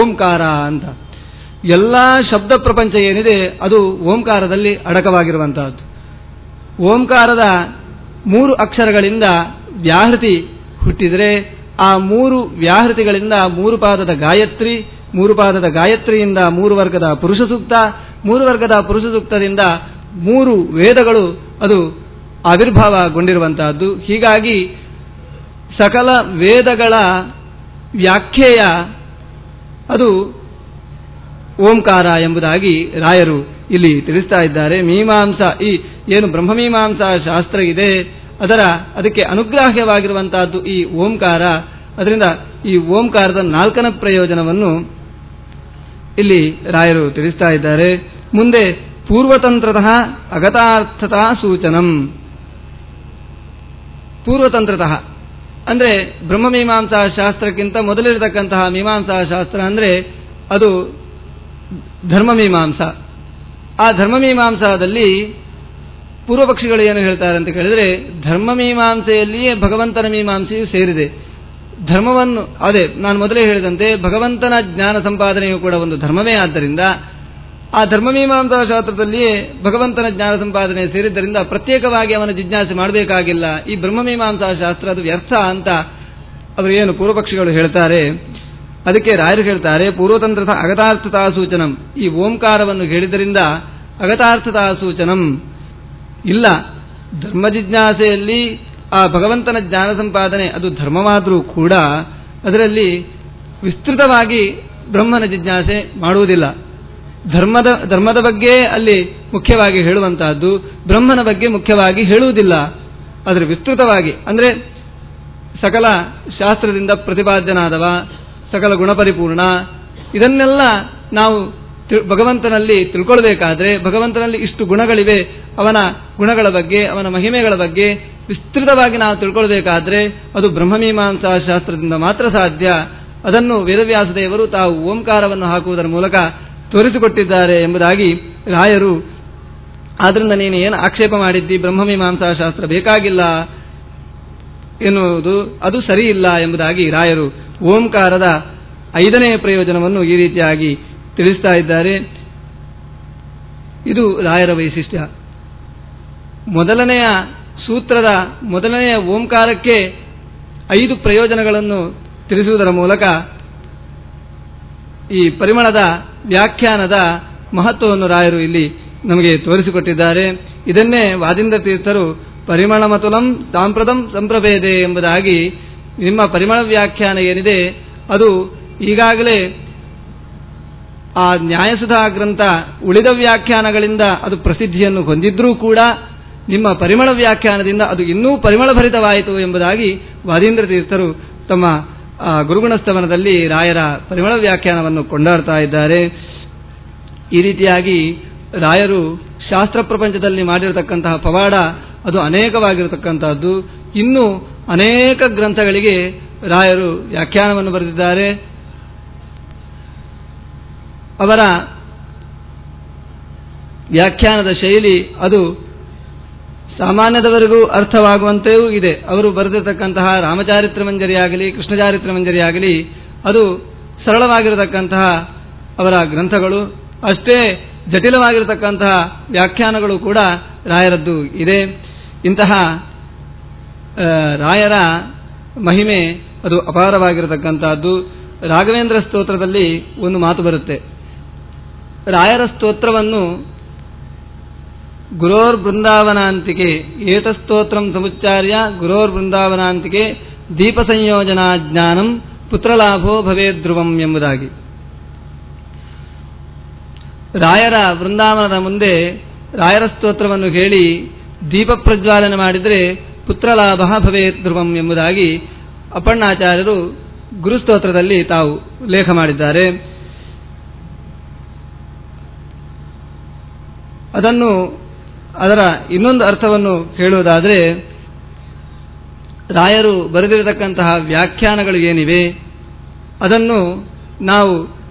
ಓಂಕಾರ ಅಂತ. ಎಲ್ಲ ಶಬ್ದ ಪ್ರಪಂಚ ಏನಿದೆ ಅದು ಓಂಕಾರದಲ್ಲಿ ಅಡಕವಾಗಿರುವಂತಹದ್ದು. ಓಂಕಾರದ 3 ಅಕ್ಷರಗಳಿಂದ ವ್ಯಾಹೃತಿ ಹುಟ್ಟಿದರೆ ಆ 3 ವ್ಯಾಹೃತಿಗಳಿಂದ 3 ಪಾದದ ಗಾಯತ್ರಿ, 3 ಪಾದದ ಗಾಯತ್ರಿಯಿಂದ 3 ವರ್ಗದ ಪುರುಷ ಸೂಕ್ತ, 3 ವರ್ಗದ ಪುರುಷ ಸೂಕ್ತದಿಂದ 3 ವೇದಗಳು ಅದು ಆವಿರ್ಭಾವಗೊಂಡಿರುವಂತಹದ್ದು. ಹೀಗಾಗಿ ಸಕಲ ವೇದಗಳ ವ್ಯಾಖ್ಯೆಯ ಅದು ಓಂಕಾರ ಎಂಬುದಾಗಿ ರಾಯರು ಇಲ್ಲಿ ತಿಳಿಸ್ತಾ ಇದ್ದಾರೆ. ಮೀಮಾಂಸಾ, ಈ ಏನು ಬ್ರಹ್ಮಮೀಮಾಂಸಾ ಶಾಸ್ತ್ರ ಇದೆ ಅದಕ್ಕೆ ಅನುಗ್ರಾಹ್ಯವಾಗಿರುವಂತಹದ್ದು ಈ ಓಂಕಾರ. ಅದರಿಂದ ಈ ಓಂಕಾರದ 4ನೇ ಪ್ರಯೋಜನವನ್ನು ಇಲ್ಲಿ ರಾಯರು ತಿಳಿಸ್ತಾ ಇದ್ದಾರೆ. ಮುಂದೆ ಪೂರ್ವತಂತ್ರತಃ ಅಗತಾರ್ಥತಾ ಸೂಚನಂ. ಪೂರ್ವತಂತ್ರತಃ ಅಂದರೆ ಬ್ರಹ್ಮಮೀಮಾಂಸಾ ಶಾಸ್ತ್ರಕ್ಕಿಂತ ಮೊದಲಿರತಕ್ಕಂತಹ ಮೀಮಾಂಸಾ ಶಾಸ್ತ್ರ ಅಂದರೆ ಅದು ಧರ್ಮಮೀಮಾಂಸಾ. ಆ ಧರ್ಮಮೀಮಾಂಸಾದಲ್ಲಿ ಪೂರ್ವಪಕ್ಷಿಗಳು ಏನು ಹೇಳ್ತಾರೆ ಅಂತ ಕೇಳಿದರೆ, ಧರ್ಮಮೀಮಾಂಸೆಯಲ್ಲಿಯೇ ಭಗವಂತನ ಮೀಮಾಂಸೆಯು ಸೇರಿದೆ. ಧರ್ಮವನ್ನು ಅದೇ ನಾನು ಮೊದಲೇ ಹೇಳಿದಂತೆ ಭಗವಂತನ ಜ್ಞಾನ ಸಂಪಾದನೆಯು ಕೂಡ ಒಂದು ಧರ್ಮವೇ. ಆದ್ದರಿಂದ ಆ ಧರ್ಮಮೀಮಾಂಸಾ ಶಾಸ್ತ್ರದಲ್ಲಿಯೇ ಭಗವಂತನ ಜ್ಞಾನ ಸಂಪಾದನೆ ಸೇರಿದ್ದರಿಂದ ಪ್ರತ್ಯೇಕವಾಗಿ ಅವನ ಜಿಜ್ಞಾಸೆ ಮಾಡಬೇಕಾಗಿಲ್ಲ. ಈ ಬ್ರಹ್ಮಮೀಮಾಂಸಾ ಶಾಸ್ತ್ರ ಅದು ವ್ಯರ್ಥ ಅಂತ ಅವರು ಏನು ಪೂರ್ವಪಕ್ಷಿಗಳು ಹೇಳ್ತಾರೆ. ಅದಕ್ಕೆ ರಾಯರು ಹೇಳ್ತಾರೆ, ಪೂರ್ವತಂತ್ರತ ಅಗತಾರ್ಥತಾ ಸೂಚನಂ. ಈ ಓಂಕಾರವನ್ನು ಹೇಳಿದ್ದರಿಂದ ಅಗತಾರ್ಥತಾ ಸೂಚನಂ ಇಲ್ಲ. ಧರ್ಮ ಜಿಜ್ಞಾಸೆಯಲ್ಲಿ ಆ ಭಗವಂತನ ಜ್ಞಾನ ಸಂಪಾದನೆ ಅದು ಧರ್ಮವಾದರೂ ಕೂಡ ಅದರಲ್ಲಿ ವಿಸ್ತೃತವಾಗಿ ಬ್ರಹ್ಮನ ಜಿಜ್ಞಾಸೆ ಮಾಡುವುದಿಲ್ಲ. ಧರ್ಮದ ಬಗ್ಗೆ ಅಲ್ಲಿ ಮುಖ್ಯವಾಗಿ ಹೇಳುವಂತಹದ್ದು, ಬ್ರಹ್ಮನ ಬಗ್ಗೆ ಮುಖ್ಯವಾಗಿ ಹೇಳುವುದಿಲ್ಲ. ಆದರೆ ವಿಸ್ತೃತವಾಗಿ ಅಂದರೆ ಸಕಲ ಶಾಸ್ತ್ರದಿಂದ ಪ್ರತಿಪಾದ್ಯನಾದವ, ಸಕಲ ಗುಣಪರಿಪೂರ್ಣ, ಇದನ್ನೆಲ್ಲ ನಾವು ಭಗವಂತನಲ್ಲಿ ತಿಳ್ಕೊಳ್ಬೇಕಾದ್ರೆ ಭಗವಂತನಲ್ಲಿ ಇಷ್ಟು ಗುಣಗಳಿವೆ, ಅವನ ಗುಣಗಳ ಬಗ್ಗೆ, ಅವನ ಮಹಿಮೆಗಳ ಬಗ್ಗೆ ವಿಸ್ತೃತವಾಗಿ ನಾವು ತಿಳ್ಕೊಳ್ಬೇಕಾದ್ರೆ ಅದು ಬ್ರಹ್ಮಮೀಮಾಂಸಾ ಶಾಸ್ತ್ರದಿಂದ ಮಾತ್ರ ಸಾಧ್ಯ. ಅದನ್ನು ವೇದವ್ಯಾಸ ದೇವರು ತಾವು ಓಂಕಾರವನ್ನು ಹಾಕುವುದರ ಮೂಲಕ ತೋರಿಸಿಕೊಟ್ಟಿದ್ದಾರೆ ಎಂಬುದಾಗಿ ರಾಯರು. ಆದ್ರಿಂದ ನೀನು ಏನು ಆಕ್ಷೇಪ ಮಾಡಿದ್ದಿ, ಬ್ರಹ್ಮಮೀಮಾಂಸಾ ಶಾಸ್ತ್ರ ಬೇಕಾಗಿಲ್ಲ ಎನ್ನುವುದು ಅದು ಸರಿಯಿಲ್ಲ ಎಂಬುದಾಗಿ ರಾಯರು ಓಂಕಾರದ 5ನೇ ಪ್ರಯೋಜನವನ್ನು ಈ ರೀತಿಯಾಗಿ ತಿಳಿಸ್ತಾ ಇದ್ದಾರೆ. ಇದು ರಾಯರ ವೈಶಿಷ್ಟ್ಯ. ಮೊದಲನೆಯ ಸೂತ್ರದ ಮೊದಲನೆಯ ಓಂಕಾರಕ್ಕೆ 5 ಪ್ರಯೋಜನಗಳನ್ನು ತಿಳಿಸುವುದರ ಮೂಲಕ ಈ ಪರಿಮಳದ ವ್ಯಾಖ್ಯಾನದ ಮಹತ್ವವನ್ನು ರಾಯರು ಇಲ್ಲಿ ನಮಗೆ ತೋರಿಸಿಕೊಟ್ಟಿದ್ದಾರೆ. ಇದನ್ನೇ ವಾದೀಂದ್ರ ತೀರ್ಥರು ಪರಿಮಳಮತುಲಂ ಸಾಂಪ್ರದಂ ಸಂಪ್ರಭೇದೆ ಎಂಬುದಾಗಿ, ನಿಮ್ಮ ಪರಿಮಳ ವ್ಯಾಖ್ಯಾನ ಏನಿದೆ ಅದು ಈಗಾಗಲೇ ಆ ನ್ಯಾಯಸುಧಾ ಗ್ರಂಥ ಉಳಿದ ವ್ಯಾಖ್ಯಾನಗಳಿಂದ ಅದು ಪ್ರಸಿದ್ಧಿಯನ್ನು ಹೊಂದಿದ್ರೂ ಕೂಡ ನಿಮ್ಮ ಪರಿಮಳ ವ್ಯಾಖ್ಯಾನದಿಂದ ಅದು ಇನ್ನೂ ಪರಿಮಳಭರಿತವಾಯಿತು ಎಂಬುದಾಗಿ ವಾದೀಂದ್ರ ತೀರ್ಥರು ತಮ್ಮ ಗುರುಗುಣಸ್ತವನದಲ್ಲಿ ರಾಯರ ಪರಿಮಳ ವ್ಯಾಖ್ಯಾನವನ್ನು ಕೊಂಡಾಡ್ತಾ ಇದ್ದಾರೆ. ಈ ರೀತಿಯಾಗಿ ರಾಯರು ಶಾಸ್ತ್ರ ಪ್ರಪಂಚದಲ್ಲಿ ಮಾಡಿರತಕ್ಕಂತಹ ಪವಾಡ ಅದು ಅನೇಕವಾಗಿರತಕ್ಕಂತಹದ್ದು. ಇನ್ನೂ ಅನೇಕ ಗ್ರಂಥಗಳಿಗೆ ರಾಯರು ವ್ಯಾಖ್ಯಾನವನ್ನು ಬರೆದಿದ್ದಾರೆ. ಅವರ ವ್ಯಾಖ್ಯಾನದ ಶೈಲಿ ಅದು ಸಾಮಾನ್ಯದವರೆಗೂ ಅರ್ಥವಾಗುವಂತೆಯೂ ಇದೆ. ಅವರು ಬರೆದಿರತಕ್ಕಂತಹ ರಾಮಚಾರಿತ್ರ ಮಂಜರಿಯಾಗಲಿ ಕೃಷ್ಣಚಾರಿತ್ರ ಮಂಜರಿಯಾಗಲಿ ಅದು ಸರಳವಾಗಿರತಕ್ಕಂತಹ ಅವರ ಗ್ರಂಥಗಳು. ಅಷ್ಟೇ ಜಟಿಲವಾಗಿರತಕ್ಕಂತಹ ವ್ಯಾಖ್ಯಾನಗಳು ಕೂಡ ರಾಯರದ್ದು ಇದೆ. ಇಂತಹ ರಾಯರ ಮಹಿಮೆ ಅದು ಅಪಾರವಾಗಿರತಕ್ಕಂತಹದ್ದು. ರಾಘವೇಂದ್ರ ಸ್ತೋತ್ರದಲ್ಲಿ ಒಂದು ಮಾತು ಬರುತ್ತೆ. ರಾಯರ ಸ್ತೋತ್ರವನ್ನು ಗುರೋರ್ ಬೃಂದಾವನಾಂತಿಕೆ ಏತಸ್ತೋತ್ರಂ ಸಮುಚ್ಚಾರ್ಯ ಗುರೋರ್ ಬೃಂದಾವನಾಂತಿಕೆ ದೀಪ ಸಂಯೋಜನಾ ಜ್ಞಾನಂ ಪುತ್ರಲಾಭೋ ಭವೇದ್ಧ್ರುವಂ ಎಂಬುದಾಗಿ. ರಾಯರ ವೃಂದಾವನದ ಮುಂದೆ ರಾಯರ ಸ್ತೋತ್ರವನ್ನು ಹೇಳಿ ದೀಪ ಪ್ರಜ್ವಾಲನೆ ಮಾಡಿದರೆ ಪುತ್ರಲಾಭ ಭವೇದ್ಧ್ರುವಂ ಎಂಬುದಾಗಿ ಅಪ್ಪಣ್ಣಾಚಾರ್ಯರು ಗುರುಸ್ತೋತ್ರದಲ್ಲಿ ತಾವು ಉಲ್ಲೇಖ ಮಾಡಿದ್ದಾರೆ. ಅದರ ಇನ್ನೊಂದು ಅರ್ಥವನ್ನು ಹೇಳುವುದಾದರೆ, ರಾಯರು ಬರೆದಿರತಕ್ಕಂತಹ ವ್ಯಾಖ್ಯಾನಗಳು ಏನಿವೆ ಅದನ್ನು ನಾವು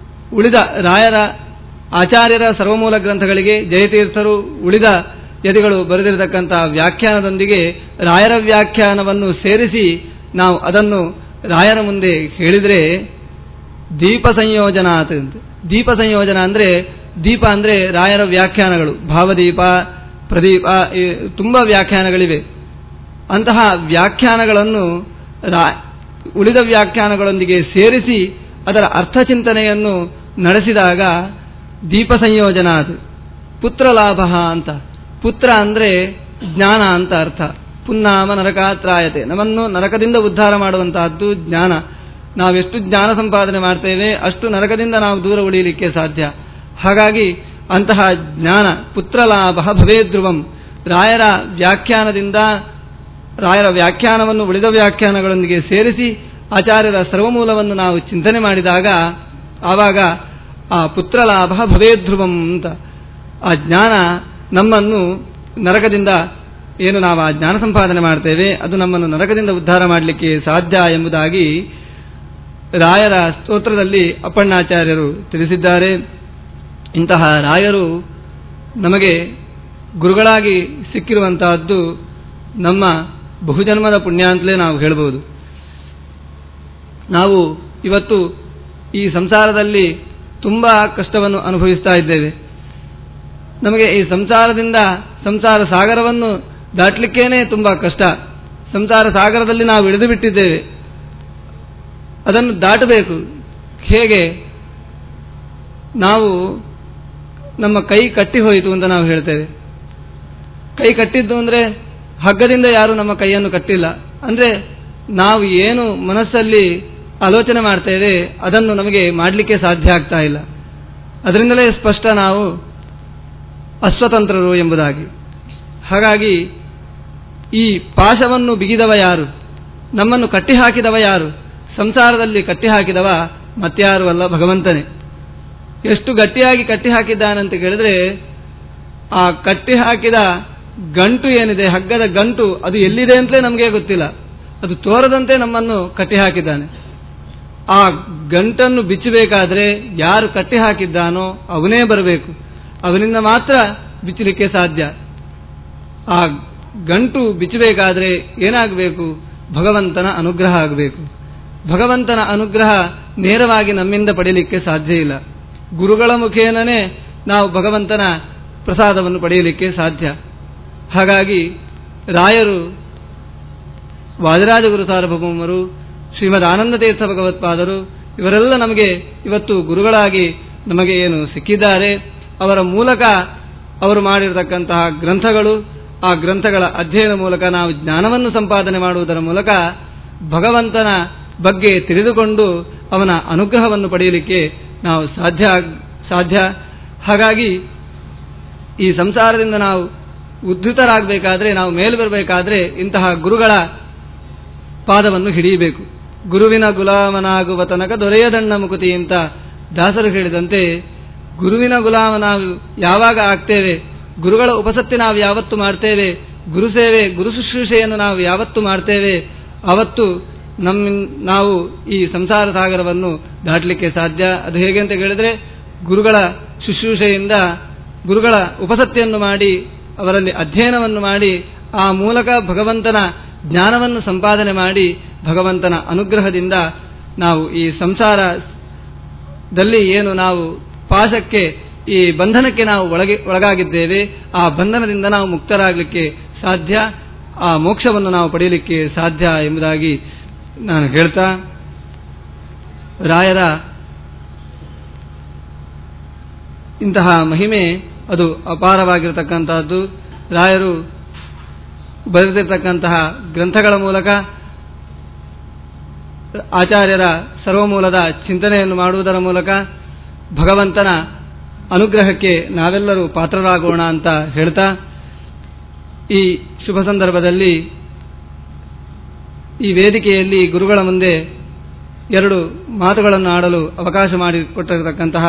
ಉಳಿದ ರಾಯರ ಆಚಾರ್ಯರ ಸರ್ವಮೂಲ ಗ್ರಂಥಗಳಿಗೆ ಜಯತೀರ್ಥರು ಉಳಿದ ಯತಿಗಳು ಬರೆದಿರತಕ್ಕಂತಹ ವ್ಯಾಖ್ಯಾನದೊಂದಿಗೆ ರಾಯರ ವ್ಯಾಖ್ಯಾನವನ್ನು ಸೇರಿಸಿ ನಾವು ಅದನ್ನು ರಾಯರ ಮುಂದೆ ಹೇಳಿದರೆ ದೀಪ ಸಂಯೋಜನಾತ್. ದೀಪ ಸಂಯೋಜನ ಅಂದರೆ, ದೀಪ ಅಂದರೆ ರಾಯರ ವ್ಯಾಖ್ಯಾನಗಳು, ಭಾವದೀಪ, ಪ್ರದೀಪ, ತುಂಬ ವ್ಯಾಖ್ಯಾನಗಳಿವೆ. ಅಂತಹ ವ್ಯಾಖ್ಯಾನಗಳನ್ನು ಉಳಿದ ವ್ಯಾಖ್ಯಾನಗಳೊಂದಿಗೆ ಸೇರಿಸಿ ಅದರ ಅರ್ಥಚಿಂತನೆಯನ್ನು ನಡೆಸಿದಾಗ ದೀಪ ಸಂಯೋಜನಾತ್. ಪುತ್ರಲಾಭ ಅಂತ, ಪುತ್ರ ಅಂದರೆ ಜ್ಞಾನ ಅಂತ ಅರ್ಥ. ಪುನ್ನಾಮ ನರಕಾತ್ರಾಯತೆ, ನಮ್ಮನ್ನು ನರಕದಿಂದ ಉದ್ಧಾರ ಮಾಡುವಂತಹದ್ದು ಜ್ಞಾನ. ನಾವೆಷ್ಟು ಜ್ಞಾನ ಸಂಪಾದನೆ ಮಾಡ್ತೇವೆ ಅಷ್ಟು ನರಕದಿಂದ ನಾವು ದೂರ ಉಳಿಯಲಿಕ್ಕೆ ಸಾಧ್ಯ. ಹಾಗಾಗಿ ಅಂತಹ ಜ್ಞಾನ ಪುತ್ರಲಾಭ ಭವೇದ್ಧ್ರುವಂ. ರಾಯರ ವ್ಯಾಖ್ಯಾನವನ್ನು ಉಳಿದ ವ್ಯಾಖ್ಯಾನಗಳೊಂದಿಗೆ ಸೇರಿಸಿ ಆಚಾರ್ಯರ ಸರ್ವಮೂಲವನ್ನು ನಾವು ಚಿಂತನೆ ಮಾಡಿದಾಗ ಆವಾಗ ಆ ಪುತ್ರಲಾಭ ಭವೇದ್ಧ್ರುವಂ ಅಂತ, ಆ ಜ್ಞಾನ ನಮ್ಮನ್ನು ನರಕದಿಂದ, ಏನು ನಾವು ಆ ಜ್ಞಾನ ಸಂಪಾದನೆ ಮಾಡ್ತೇವೆ ಅದು ನಮ್ಮನ್ನು ನರಕದಿಂದ ಉದ್ಧಾರ ಮಾಡಲಿಕ್ಕೆ ಸಾಧ್ಯ ಎಂಬುದಾಗಿ ರಾಯರ ಸ್ತೋತ್ರದಲ್ಲಿ ಅಪ್ಪಣ್ಣಾಚಾರ್ಯರು ತಿಳಿಸಿದ್ದಾರೆ. ಇಂತಹ ರಾಯರು ನಮಗೆ ಗುರುಗಳಾಗಿ ಸಿಕ್ಕಿರುವಂತಹದ್ದು ನಮ್ಮ ಬಹುಜನ್ಮದ ಪುಣ್ಯ ಅಂತಲೇ ನಾವು ಹೇಳ್ಬೋದು. ನಾವು ಇವತ್ತು ಈ ಸಂಸಾರದಲ್ಲಿ ತುಂಬ ಕಷ್ಟವನ್ನು ಅನುಭವಿಸ್ತಾ ಇದ್ದೇವೆ. ನಮಗೆ ಈ ಸಂಸಾರ ಸಾಗರವನ್ನು ದಾಟಲಿಕ್ಕೇನೆ ತುಂಬ ಕಷ್ಟ. ಸಂಸಾರ ಸಾಗರದಲ್ಲಿ ನಾವು ಇಳಿದು ಬಿಟ್ಟಿದ್ದೇವೆ. ಅದನ್ನು ದಾಟಬೇಕು. ಹೇಗೆ? ನಾವು ನಮ್ಮ ಕೈ ಕಟ್ಟಿ ಹೋಯಿತು ಅಂತ ನಾವು ಹೇಳ್ತೇವೆ. ಕೈ ಕಟ್ಟಿದ್ದು ಅಂದರೆ ಹಗ್ಗದಿಂದ ಯಾರೂ ನಮ್ಮ ಕೈಯನ್ನು ಕಟ್ಟಿಲ್ಲ. ಅಂದರೆ ನಾವು ಏನು ಮನಸ್ಸಲ್ಲಿ ಆಲೋಚನೆ ಮಾಡ್ತೇವೆ ಅದನ್ನು ನಮಗೆ ಮಾಡಲಿಕ್ಕೆ ಸಾಧ್ಯ ಆಗ್ತಾ ಇಲ್ಲ. ಅದರಿಂದಲೇ ಸ್ಪಷ್ಟ ನಾವು ಅಸ್ವತಂತ್ರರು ಎಂಬುದಾಗಿ. ಹಾಗಾಗಿ ಈ ಪಾಶವನ್ನು ಬಿಗಿದವ ಯಾರು? ನಮ್ಮನ್ನು ಕಟ್ಟಿಹಾಕಿದವ ಯಾರು? ಸಂಸಾರದಲ್ಲಿ ಕಟ್ಟಿಹಾಕಿದವ ಮತ್ಯಾರೂ ಅಲ್ಲ, ಭಗವಂತನೇ. ಎಷ್ಟು ಗಟ್ಟಿಯಾಗಿ ಕಟ್ಟಿಹಾಕಿದ್ದಾನಂತ ಕೇಳಿದ್ರೆ, ಆ ಕಟ್ಟಿಹಾಕಿದ ಗಂಟು ಏನಿದೆ, ಹಗ್ಗದ ಗಂಟು, ಅದು ಎಲ್ಲಿದೆ ಅಂತಲೇ ನಮಗೆ ಗೊತ್ತಿಲ್ಲ. ಅದು ತೋರದಂತೆ ನಮ್ಮನ್ನು ಕಟ್ಟಿಹಾಕಿದ್ದಾನೆ. ಆ ಗಂಟನ್ನು ಬಿಚ್ಚಬೇಕಾದ್ರೆ ಯಾರು ಕಟ್ಟಿಹಾಕಿದ್ದಾನೋ ಅವನೇ ಬರಬೇಕು. ಅವನಿಂದ ಮಾತ್ರ ಬಿಚ್ಚಲಿಕ್ಕೆ ಸಾಧ್ಯ. ಆ ಗಂಟು ಬಿಚ್ಚಬೇಕಾದ್ರೆ ಏನಾಗಬೇಕು? ಭಗವಂತನ ಅನುಗ್ರಹ ಆಗಬೇಕು. ಭಗವಂತನ ಅನುಗ್ರಹ ನೇರವಾಗಿ ನಮ್ಮಿಂದ ಪಡೆಯಲಿಕ್ಕೆ ಸಾಧ್ಯ ಇಲ್ಲ. ಗುರುಗಳ ಮುಖೇನನೇ ನಾವು ಭಗವಂತನ ಪ್ರಸಾದವನ್ನು ಪಡೆಯಲಿಕ್ಕೆ ಸಾಧ್ಯ. ಹಾಗಾಗಿ ರಾಯರು, ವಾದಿರಾಜಗುರು ಸಾರ್ವಭೌಮರು, ಶ್ರೀಮದ್ ಆನಂದತೀರ್ಥ ಭಗವತ್ಪಾದರು ಇವರೆಲ್ಲ ನಮಗೆ ಇವತ್ತು ಗುರುಗಳಾಗಿ ನಮಗೆ ಏನು ಸಿಕ್ಕಿದ್ದಾರೆ. ಅವರ ಮೂಲಕ ಅವರು ಮಾಡಿರತಕ್ಕಂತಹ ಗ್ರಂಥಗಳು, ಆ ಗ್ರಂಥಗಳ ಅಧ್ಯಯನ ಮೂಲಕ ನಾವು ಜ್ಞಾನವನ್ನು ಸಂಪಾದನೆ ಮಾಡುವುದರ ಮೂಲಕ ಭಗವಂತನ ಬಗ್ಗೆ ತಿಳಿದುಕೊಂಡು ಅವನ ಅನುಗ್ರಹವನ್ನು ಪಡೆಯಲಿಕ್ಕೆ ನಾವು ಸಾಧ್ಯ. ಹಾಗಾಗಿ ಈ ಸಂಸಾರದಿಂದ ನಾವು ಉದ್ಧತರಾಗಬೇಕಾದ್ರೆ, ನಾವು ಮೇಲೆ ಬರಬೇಕಾದ್ರೆ ಇಂತಹ ಗುರುಗಳ ಪಾದವನ್ನು ಹಿಡಿಯಬೇಕು. ಗುರುವಿನ ಗುಲಾಮನಾಗುವ ತನಕ ದೊರೆಯದಣ್ಣ ಮುಕುತಿ ಅಂತ ದಾಸರು ಹೇಳಿದಂತೆ, ಗುರುವಿನ ಗುಲಾಮ ನಾವು ಯಾವಾಗ ಆಗ್ತೇವೆ, ಗುರುಗಳ ಉಪಸತ್ತಿ ನಾವು ಯಾವತ್ತು ಮಾಡ್ತೇವೆ, ಗುರು ಸೇವೆ, ಗುರು ಶುಶ್ರೂಷೆಯನ್ನು ನಾವು ಯಾವತ್ತು ಮಾಡ್ತೇವೆ, ಅವತ್ತು ನಾವು ಈ ಸಂಸಾರ ಸಾಗರವನ್ನು ದಾಟಲಿಕ್ಕೆ ಸಾಧ್ಯ. ಅದು ಹೇಗೆ ಅಂತ ಹೇಳಿದ್ರೆ, ಗುರುಗಳ ಶುಶ್ರೂಷೆಯಿಂದ, ಗುರುಗಳ ಉಪಸತ್ತಿಯನ್ನು ಮಾಡಿ, ಅವರಲ್ಲಿ ಅಧ್ಯಯನವನ್ನು ಮಾಡಿ, ಆ ಮೂಲಕ ಭಗವಂತನ ಜ್ಞಾನವನ್ನು ಸಂಪಾದನೆ ಮಾಡಿ, ಭಗವಂತನ ಅನುಗ್ರಹದಿಂದ ನಾವು ಈ ಸಂಸಾರದಲ್ಲಿ ಏನು ನಾವು ಪಾಶಕ್ಕೆ, ಈ ಬಂಧನಕ್ಕೆ ನಾವು ಒಳಗಾಗಿದ್ದೇವೆ, ಆ ಬಂಧನದಿಂದ ನಾವು ಮುಕ್ತರಾಗಲಿಕ್ಕೆ ಸಾಧ್ಯ, ಆ ಮೋಕ್ಷವನ್ನು ನಾವು ಪಡೆಯಲಿಕ್ಕೆ ಸಾಧ್ಯ ಎಂಬುದಾಗಿ ನಾನು ಹೇಳ್ತಾ, ರಾಯರ ಇಂತಹ ಮಹಿಮೆ ಅದು ಅಪಾರವಾಗಿರತಕ್ಕಂತಹದ್ದು. ರಾಯರು ಬರೆದಿರತಕ್ಕಂತಹ ಗ್ರಂಥಗಳ ಮೂಲಕ ಆಚಾರ್ಯರ ಸರ್ವಮೂಲದ ಚಿಂತನೆಯನ್ನು ಮಾಡುವುದರ ಮೂಲಕ ಭಗವಂತನ ಅನುಗ್ರಹಕ್ಕೆ ನಾವೆಲ್ಲರೂ ಪಾತ್ರರಾಗೋಣ ಅಂತ ಹೇಳ್ತಾ, ಈ ಶುಭ ಸಂದರ್ಭದಲ್ಲಿ ಈ ವೇದಿಕೆಯಲ್ಲಿ ಗುರುಗಳ ಮುಂದೆ 2 ಮಾತುಗಳನ್ನು ಆಡಲು ಅವಕಾಶ ಮಾಡಿಕೊಟ್ಟಿರತಕ್ಕಂತಹ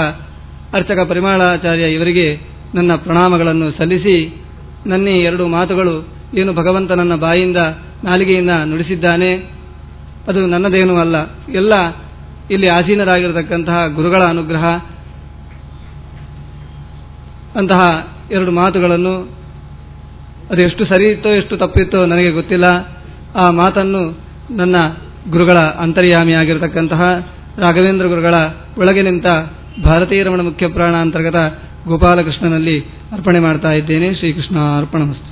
ಅರ್ಚಕ ಪರಿಮಳಾಚಾರ್ಯ ಇವರಿಗೆ ನನ್ನ ಪ್ರಣಾಮಗಳನ್ನು ಸಲ್ಲಿಸಿ, ನನ್ನ 2 ಮಾತುಗಳು ಏನು ಭಗವಂತ ನನ್ನ ಬಾಯಿಂದ ನಾಲಿಗೆಯಿಂದ ನುಡಿಸಿದ್ದಾನೆ ಅದು ನನ್ನದೇನೂ ಅಲ್ಲ, ಎಲ್ಲ ಇಲ್ಲಿ ಆಸೀನರಾಗಿರತಕ್ಕಂತಹ ಗುರುಗಳ ಅನುಗ್ರಹ. ಅಂತಹ 2 ಮಾತುಗಳನ್ನು ಅದು ಎಷ್ಟು ಸರಿ ಇತ್ತೋ ಎಷ್ಟು ತಪ್ಪಿತ್ತೋ ನನಗೆ ಗೊತ್ತಿಲ್ಲ. ಆ ಮಾತನ್ನು ನನ್ನ ಗುರುಗಳ ಅಂತರ್ಯಾಮಿಯಾಗಿರತಕ್ಕಂತಹ ರಾಘವೇಂದ್ರ ಗುರುಗಳ ಒಳಗೆ ನಿಂತ ಭಾರತೀಯ ರಮಣ ಮುಖ್ಯ ಪ್ರಾಣ ಅಂತರ್ಗತ ಗೋಪಾಲಕೃಷ್ಣನಲ್ಲಿ ಅರ್ಪಣೆ ಮಾಡ್ತಾ ಇದ್ದೇನೆ. ಶ್ರೀಕೃಷ್ಣ ಅರ್ಪಣಮಸ್ತು.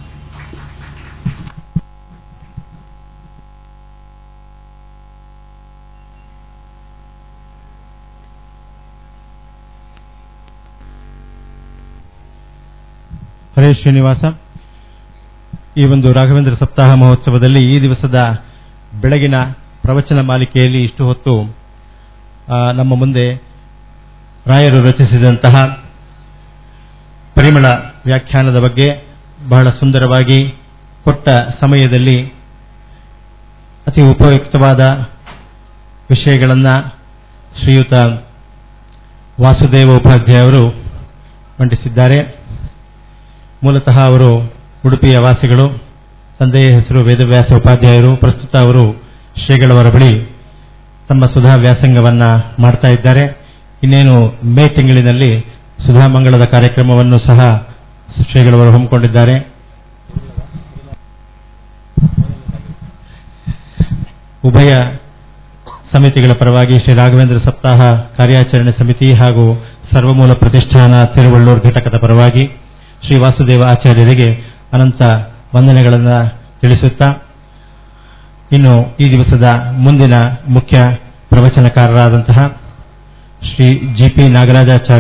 ಹರೇ ಶ್ರೀನಿವಾಸ. ಈ ಒಂದು ರಾಘವೇಂದ್ರ ಸಪ್ತಾಹ ಮಹೋತ್ಸವದಲ್ಲಿ ಈ ದಿವಸದ ಬೆಳಗಿನ ಪ್ರವಚನ ಮಾಲಿಕೆಯಲ್ಲಿ ಇಷ್ಟು ಹೊತ್ತು ನಮ್ಮ ಮುಂದೆ ರಾಯರು ರಚಿಸಿದಂತಹ ಪರಿಮಳ ವ್ಯಾಖ್ಯಾನದ ಬಗ್ಗೆ ಬಹಳ ಸುಂದರವಾಗಿ ಕೊಟ್ಟ ಸಮಯದಲ್ಲಿ ಅತಿ ಉಪಯುಕ್ತವಾದ ವಿಷಯಗಳನ್ನು ಶ್ರೀಯುತ ವಾಸುದೇವ ಉಪಾಧ್ಯಾಯ ಅವರು ಮಂಡಿಸಿದ್ದಾರೆ. ಮೂಲತಃ ಅವರು ಉಡುಪಿಯ ವಾಸಿಗಳು. ತಂದೆಯ ಹೆಸರು ವೇದವ್ಯಾಸ ಉಪಾಧ್ಯಾಯರು. ಪ್ರಸ್ತುತ ಅವರು ಶ್ರೀಗಳವರ ಬಳಿ ತಮ್ಮ ಸುಧಾ ವ್ಯಾಸಂಗವನ್ನ ಮಾಡ್ತಾ ಇದ್ದಾರೆ. ಇನ್ನೇನು ಮೇ ತಿಂಗಳಿನಲ್ಲಿ ಸುಧಾಮಂಗಳದ ಕಾರ್ಯಕ್ರಮವನ್ನು ಸಹ ಶ್ರೀಗಳವರು ಹಮ್ಮಿಕೊಂಡಿದ್ದಾರೆ. ಉಭಯ ಸಮಿತಿಗಳ ಪರವಾಗಿ ಶ್ರೀ ರಾಘವೇಂದ್ರ ಸಪ್ತಾಹ ಕಾರ್ಯಾಚರಣೆ ಸಮಿತಿ ಹಾಗೂ ಸರ್ವಮೂಲ ಪ್ರತಿಷ್ಠಾನ ತಿರುವಳ್ಳೂರು ಘಟಕದ ಪರವಾಗಿ ಶ್ರೀ ವಾಸುದೇವ ಆಚಾರ್ಯರಿಗೆ ಅನಂತ ವಂದನೆಗಳನ್ನು ತಿಳಿಸುತ್ತಾ, ಇನ್ನು ಈ ದಿವಸದ ಮುಂದಿನ ಮುಖ್ಯ ಪ್ರವಚನಕಾರರಾದಂತಹ ಶ್ರೀ ಜಿ ಪಿ ನಾಗರಾಜಾಚಾರ್ಯ